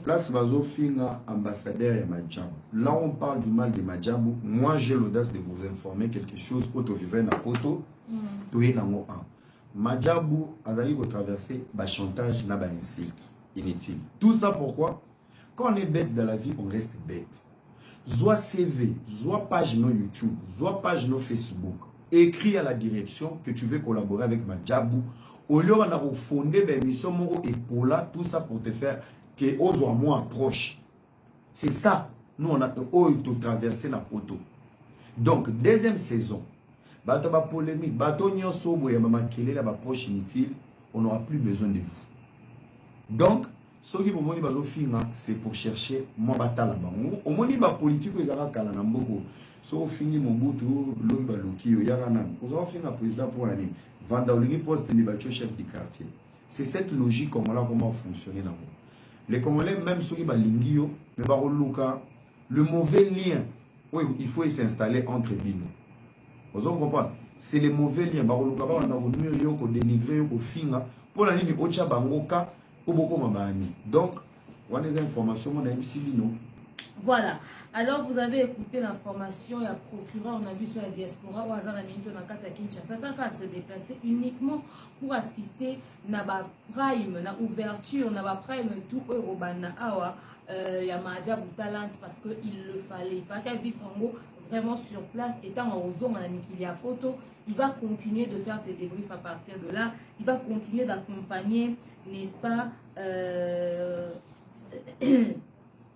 S3: Place Bazofinga, ambassadeur et Madjabou. Là, on parle du mal de Madjabou. Moi, j'ai l'audace de vous informer quelque chose. Auto-vivant à Poto. Madjabou a d'ailleurs traversé le chantage, n'a pas insulte inutile. Tout ça pourquoi? Quand on est bête dans la vie, on reste bête. Soit CV, soit page no YouTube, soit page no Facebook. Écris à la direction que tu veux collaborer avec Madjabou. Au lieu de fonder des missions et pour là, tout ça pour te faire que aux moins approche. C'est ça. Nous, on a tout traversé dans Poto. Donc, deuxième saison, bato ba polémique, bato nyon sobo ya mama kele la ba proche inutile, on n'aura plus besoin de vous. Donc, ce qui moni bazo finga, c'est pour chercher moi batala bango. Au moni ba politique ezaka kala na mboko. So fini Mobutu, l'homme baluki yo yaka nan. Ozo finga président pour l'année. Vanda olingi poste ni bacho chef du quartier. C'est cette logique comment fonctionner dans le les Congolais, même ceux qui sont lingio, mais le mauvais lien, oui, il faut s'installer entre bino. Vous comprenez? C'est les mauvais liens. Pour la ligne de Ocha Bangoka, donc, on a des informations, on a un.
S1: Voilà. Alors, vous avez écouté l'information, il y a procureur, on a vu sur la diaspora, on a se déplacer uniquement pour assister à prime, à ouverture, à prime, tout Eurobana, il y a Madjabou Talent parce qu'il le fallait. Pas qu'à vivre vraiment sur place, étant en zone à Nikilia Photo, il va continuer de faire ses débriefs à partir de là. Il va continuer d'accompagner, n'est-ce pas,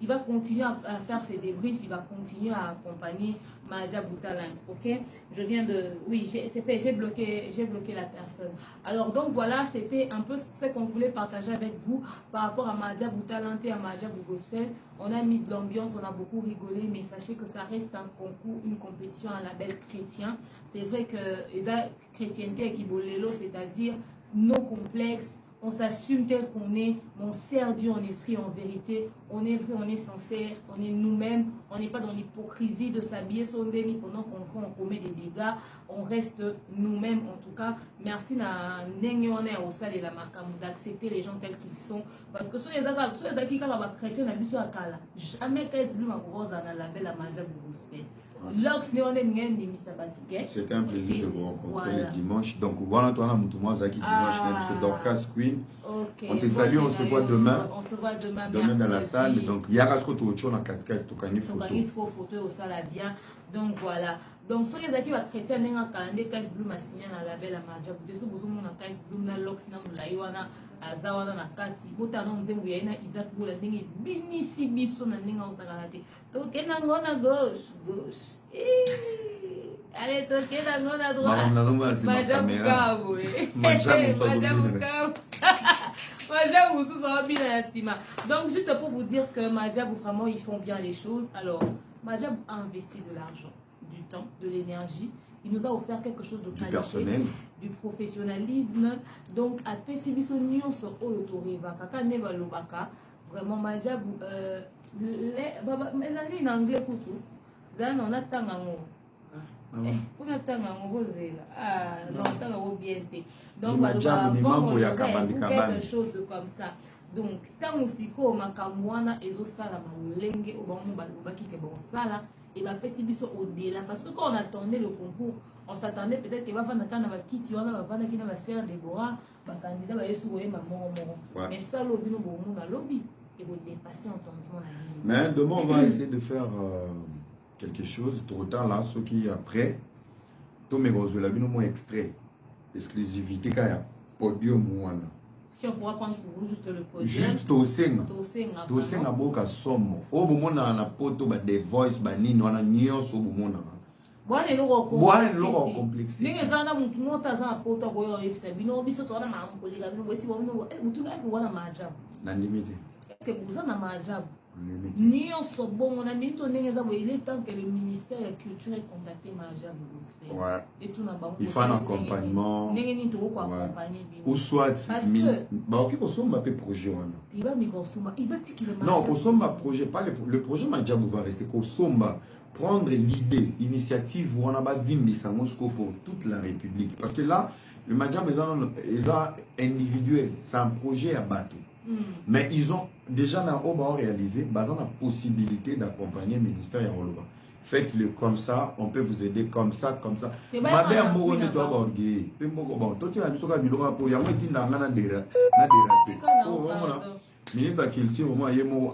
S1: il va continuer à faire ses débriefs, il va continuer à accompagner Maja Boutaland. Ok, je viens de, oui, c'est fait, j'ai bloqué la personne. Alors donc voilà, c'était un peu ce qu'on voulait partager avec vous par rapport à Maja Boutaland et à Maja Gospel. On a mis de l'ambiance, on a beaucoup rigolé, mais sachez que ça reste un concours, une compétition à label chrétien. C'est vrai que la chrétienté qui bolelo, c'est-à-dire nos complexes. On s'assume tel qu'on est, on sert Dieu en esprit, en vérité. On est vrai, on est sincère, on est nous-mêmes. On n'est pas dans l'hypocrisie de s'habiller son délit pendant qu'on commet des dégâts. On reste nous-mêmes en tout cas. Merci d'accepter les gens tels qu'ils sont. Parce que ceux qui sont chrétiens, jamais qu'est-ce que rose à la belle Maja Gospel.
S3: C'était un plaisir de vous rencontrer le dimanche. Donc voilà, toi, dimanche, Dorcas Queen. On te salue, on se voit demain.
S1: On se voit demain.
S3: Demain dans la salle. Donc il y a photo.
S1: Donc voilà. Donc ceux qui va chrétien n'enga calendé Kais Blue massigné na la belle Maja. Vous êtes besoin na Kais Blue na lox na mulaiwana azawana na kati. Bota non nzembu ya ina Isaac Bola ndenge binisi biso na ndenge osakalate. Toke na ngona gauche. Allez, toke na ngona droite. Maja Bukavu. Maja Bukavu sera bien à la cima. Donc juste pour vous dire que Maja vraiment ils font bien les choses. Alors Maja a investi de l'argent, du temps, de l'énergie. Il nous a offert quelque chose de qualité,
S3: personnel,
S1: du professionnalisme. Donc, à Pessibiso Nyon sur Oyotoreva, Kaka Neva Lobaka, vraiment Maja, mais en anglais pour tout. Zan, on a tangango. On a tangango, ah, non, tangango bien. Donc, quelque chose comme ça. Donc, tant aussi que Makamwana et Zosala Maulenge, Obama Balubaki, que bon sala, et va Pessibiso au-delà. Parce que quand on attendait le concours, on s'attendait peut-être qu'il va faire un kiti, on va faire un serre de Bora, un candidat va essuyer maman. Mais ça, lobby, nous, on a lobby, et vous dépassez entendement la vie.
S3: Mais demain, on va essayer de faire quelque chose. Tout le temps, là, ceux qui après, tous mes gros, la vie, nous, moins extrait, exclusivité, qu'il y a podium, ouana.
S1: Si on pourra prendre pour vous juste le podium.
S3: Juste Tosenga boka somo. Obo mona na poto ba The Voice ba nini wana nyonso obo mona.
S1: Bwana loko complexe. Ninge zana muntu mota za poto ko yo yebisa bino biso to wana ma kolega bino wesi bo bino muntu ka wana maajabu.
S3: Na limite.
S1: Est-ce que vous en avez maajabu? Nyonso bon on a mis ton ninge za bo il est temps que le ministère de la culture ait contacté maajabu gospel.
S3: Ouais.
S1: Et tout na ba.
S3: Il faut un accompagnement.
S1: Ninge ni to ko accompagner bino.
S3: Ou soit ba oki ko somba pe projet wana.
S1: Il va mi ko somba, il va tikile maajabu.
S3: Non, ko somba projet pas le projet maajabu va rester ko somba. Prendre l'idée, l'initiative, on a vimbisa Moscou pour toute la République. Parce que là, le Madjab est individuel, c'est un projet à battre. Mais ils ont déjà réalisé, basant la possibilité d'accompagner le ministère Yaroloba. Faites-le comme ça, on peut vous aider comme ça, comme ça. Ma mère m'a dit toi borgé. Bon, toi tu as dit ça biloko pour yamo tinda ngana dera na dera. Ministre Kilsi au moins yemo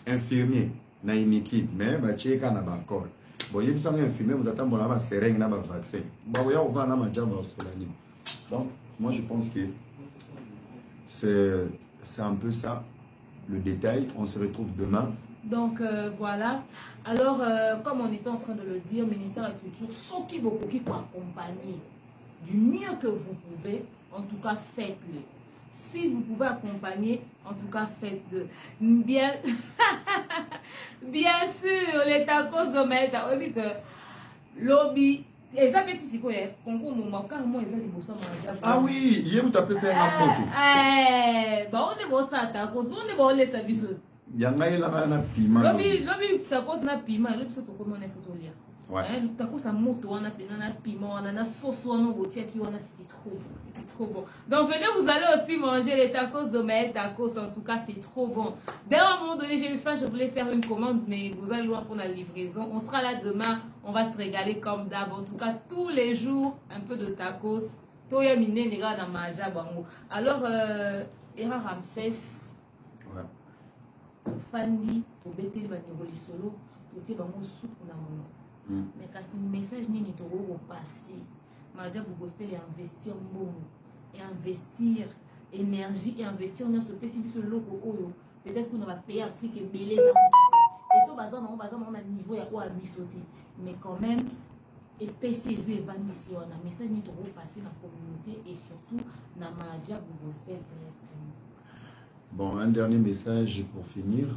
S3: infirmier. Na une équipe mais ba cheka na ba corps bon yebisa nga infirmier vous attendez la ba seringue na ba vaccin ba ya on va na majaba solani. Donc moi je pense que c'est un peu ça le détail. On se retrouve demain.
S1: Donc voilà. Alors comme on était en train de le dire, ministère de la Culture, ceux qui beaucoup qui pour accompagner du mieux que vous pouvez, en tout cas faites-le. Si vous pouvez accompagner, en tout cas faites-le. Bien, bien sûr, les tacos de Maïta, on dit que lobby, et ça fait ici quoi, concours moment, car moi ils ont dit bon ça manger.
S3: Ah oui, hier vous tapez ça un pote.
S1: Bah on est bon ça tacos, on est bon les services.
S3: Yanga il a na piment.
S1: Lobby tacos na piment, lobby surtout comment on est photo lire.
S3: Ouais.
S1: Tacos à moto, on a piment, on a sauce, on a botia qui on a c'était trop bon, c'était trop bon. Donc venez, vous allez aussi manger les tacos de Maël Tacos, en tout cas c'est trop bon. D'ailleurs à un moment donné je voulais faire une commande, mais vous allez loin pour la livraison. On sera là demain, on va se régaler comme d'hab. En tout cas tous les jours un peu de tacos. Toya mine nega na maja bango. Alors Era Ramsès.
S3: Ouais.
S1: Fandi, to bete ba solo, to te bango soupe na mono. Mais quand c'est un message ni au passé, Madja Gospel et investir bon, et investir énergie et investir dans ce pays sur logo oyo. Peut-être qu'on va payer Afrique et belé ça. Et ça bazar on a niveau ya quoi bisoté. Mais quand même et PC vu évanouissement on a message ni trop passer dans la communauté et surtout dans Madja Gospel directement.
S3: Bon, un dernier message pour finir.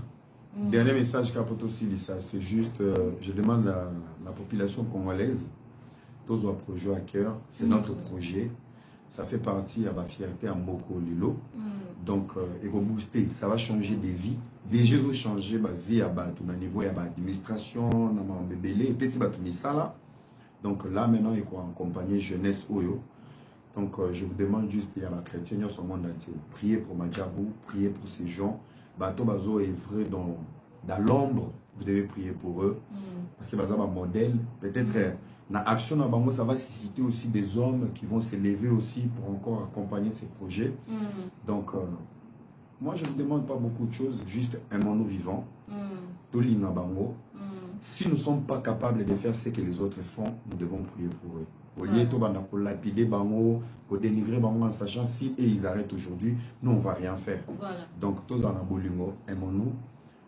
S3: Dernier message Capote aussi, c'est juste, je demande à la population congolaise, tous un projet à cœur, c'est notre projet, ça fait partie de la fierté à Moko Lilo, donc il va booster, ça va changer des vies, déjà ils ont changé la vie à niveau de l'administration, et puis c'est ça là, donc là maintenant il faut accompagner jeunesse Oyo. Donc, je vous demande juste, il y a la chrétienne dans le monde entier. Priez pour Madjabou, priez pour ces gens. Bato Bazo est vrai dans l'ombre, vous devez prier pour eux. Parce que Bazo un modèle. Peut-être, dans l'action dans Bango, ça va susciter aussi des hommes qui vont s'élever aussi pour encore accompagner ces projets. Donc, moi, je ne vous demande pas beaucoup de choses, juste aimons-nous vivants. Toli na Bango. Si nous ne sommes pas capables de faire ce que les autres font, nous devons prier pour eux. Au lieu de lapider Bango, de dénigrer Bango en sachant si et ils arrêtent aujourd'hui, nous on ne va rien faire. Voilà. Donc tous dans la Bolingo, aimons-nous.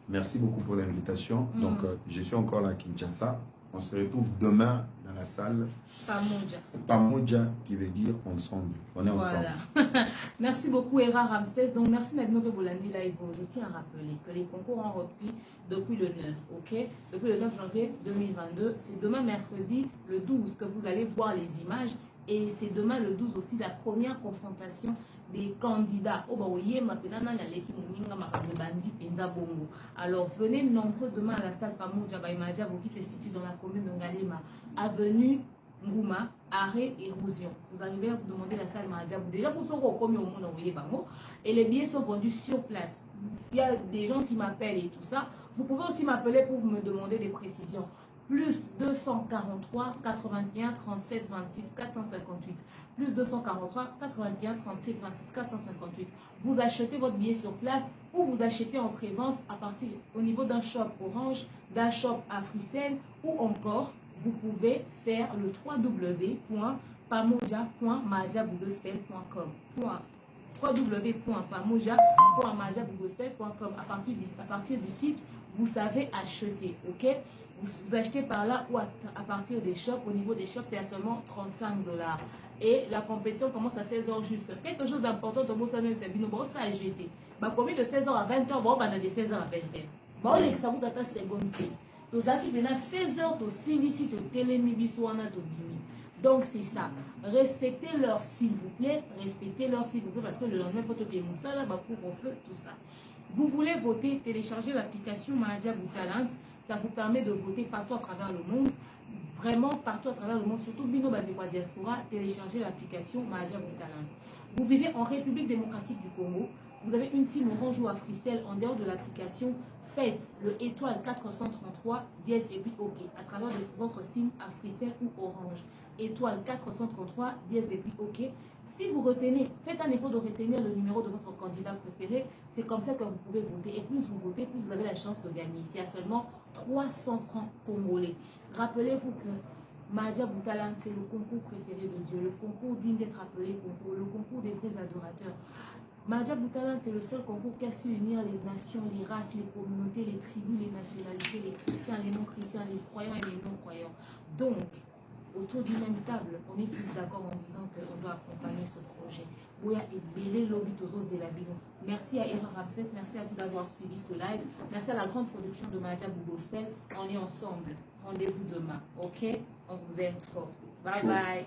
S3: Merci beaucoup pour l'invitation. Donc je suis encore là à Kinshasa. On se retrouve demain dans la salle
S1: Pamoja.
S3: Pamoja qui veut dire ensemble. On est ensemble.
S1: Voilà. Merci beaucoup Era Ramsès. Donc merci Nadino Bolandi Live. Je tiens à rappeler que les concours ont repris depuis le 9, ok? Depuis le 9 janvier 2022. C'est demain mercredi le 12 que vous allez voir les images. Et c'est demain le 12 aussi la première confrontation des candidats. Alors venez nombreux demain à la salle Pamoja Baimadia qui se situe dans la commune de Ngalema, avenue Ngouma, arrêt érosion. Vous arrivez à vous demander la salle Madjabou. Déjà pour au commis au monde envoyé Bango et les billets sont vendus sur place. Il y a des gens qui m'appellent et tout ça. Vous pouvez aussi m'appeler pour me demander des précisions. Plus 243 81 37 26 458. Plus 243 81 37 26 458. Vous achetez votre billet sur place ou vous achetez en pré-vente à partir au niveau d'un shop Orange, d'un shop Africell ou encore vous pouvez faire le www.pamoja.madjabugospel.com www.pamoja.madjabugospel.com. À partir du site, vous savez acheter, ok? Vous achetez par là ou à partir des shops. Au niveau des shops, c'est à seulement $35. Et la compétition commence à 16h juste. Quelque chose d'important, c'est bien, ça a jeté. Combien de 16h à 20h, bon, de 16h à 20h. Bon, l'examen data seconde, c'est. Nous avons 16h, tu ici, tu télémibisoana, tu bimi. Donc c'est ça. Respectez-leur s'il vous plaît. Respectez-leur s'il vous plaît parce que le lendemain, il faut que Moussa là, couvre-feu, tout ça. Vous voulez voter, téléchargez l'application Madjabou Talents. Ça vous permet de voter partout à travers le monde. Vraiment partout à travers le monde. Surtout Bino Badekwa Diaspora, téléchargez l'application Madjabou Talents. Vous vivez en République démocratique du Congo. Vous avez une SIM Orange ou Africell en dehors de l'application. Faites le étoile 433 dièse et puis OK à travers votre SIM Africell ou Orange. Étoile 433 dièse et puis OK. Si vous retenez, faites un effort de retenir le numéro de votre candidat préféré. C'est comme ça que vous pouvez voter. Et plus vous votez, plus vous avez la chance de gagner. C'est à seulement 300 francs congolais. Rappelez-vous que Madjabou Talents, c'est le concours préféré de Dieu, le concours digne d'être appelé concours, le concours des vrais adorateurs. Madjabou Talents, c'est le seul concours qui a su unir les nations, les races, les communautés, les tribus, les nationalités, les chrétiens, les non-chrétiens, les croyants et les non-croyants. Donc, autour d'une même table, on est tous d'accord en disant qu'on doit accompagner ce projet. Merci à Era Ramsès, merci à vous d'avoir suivi ce live. Merci à la grande production de Madjabou Gospel. On est ensemble. Rendez-vous demain, ok? On vous aime trop. Bye bye.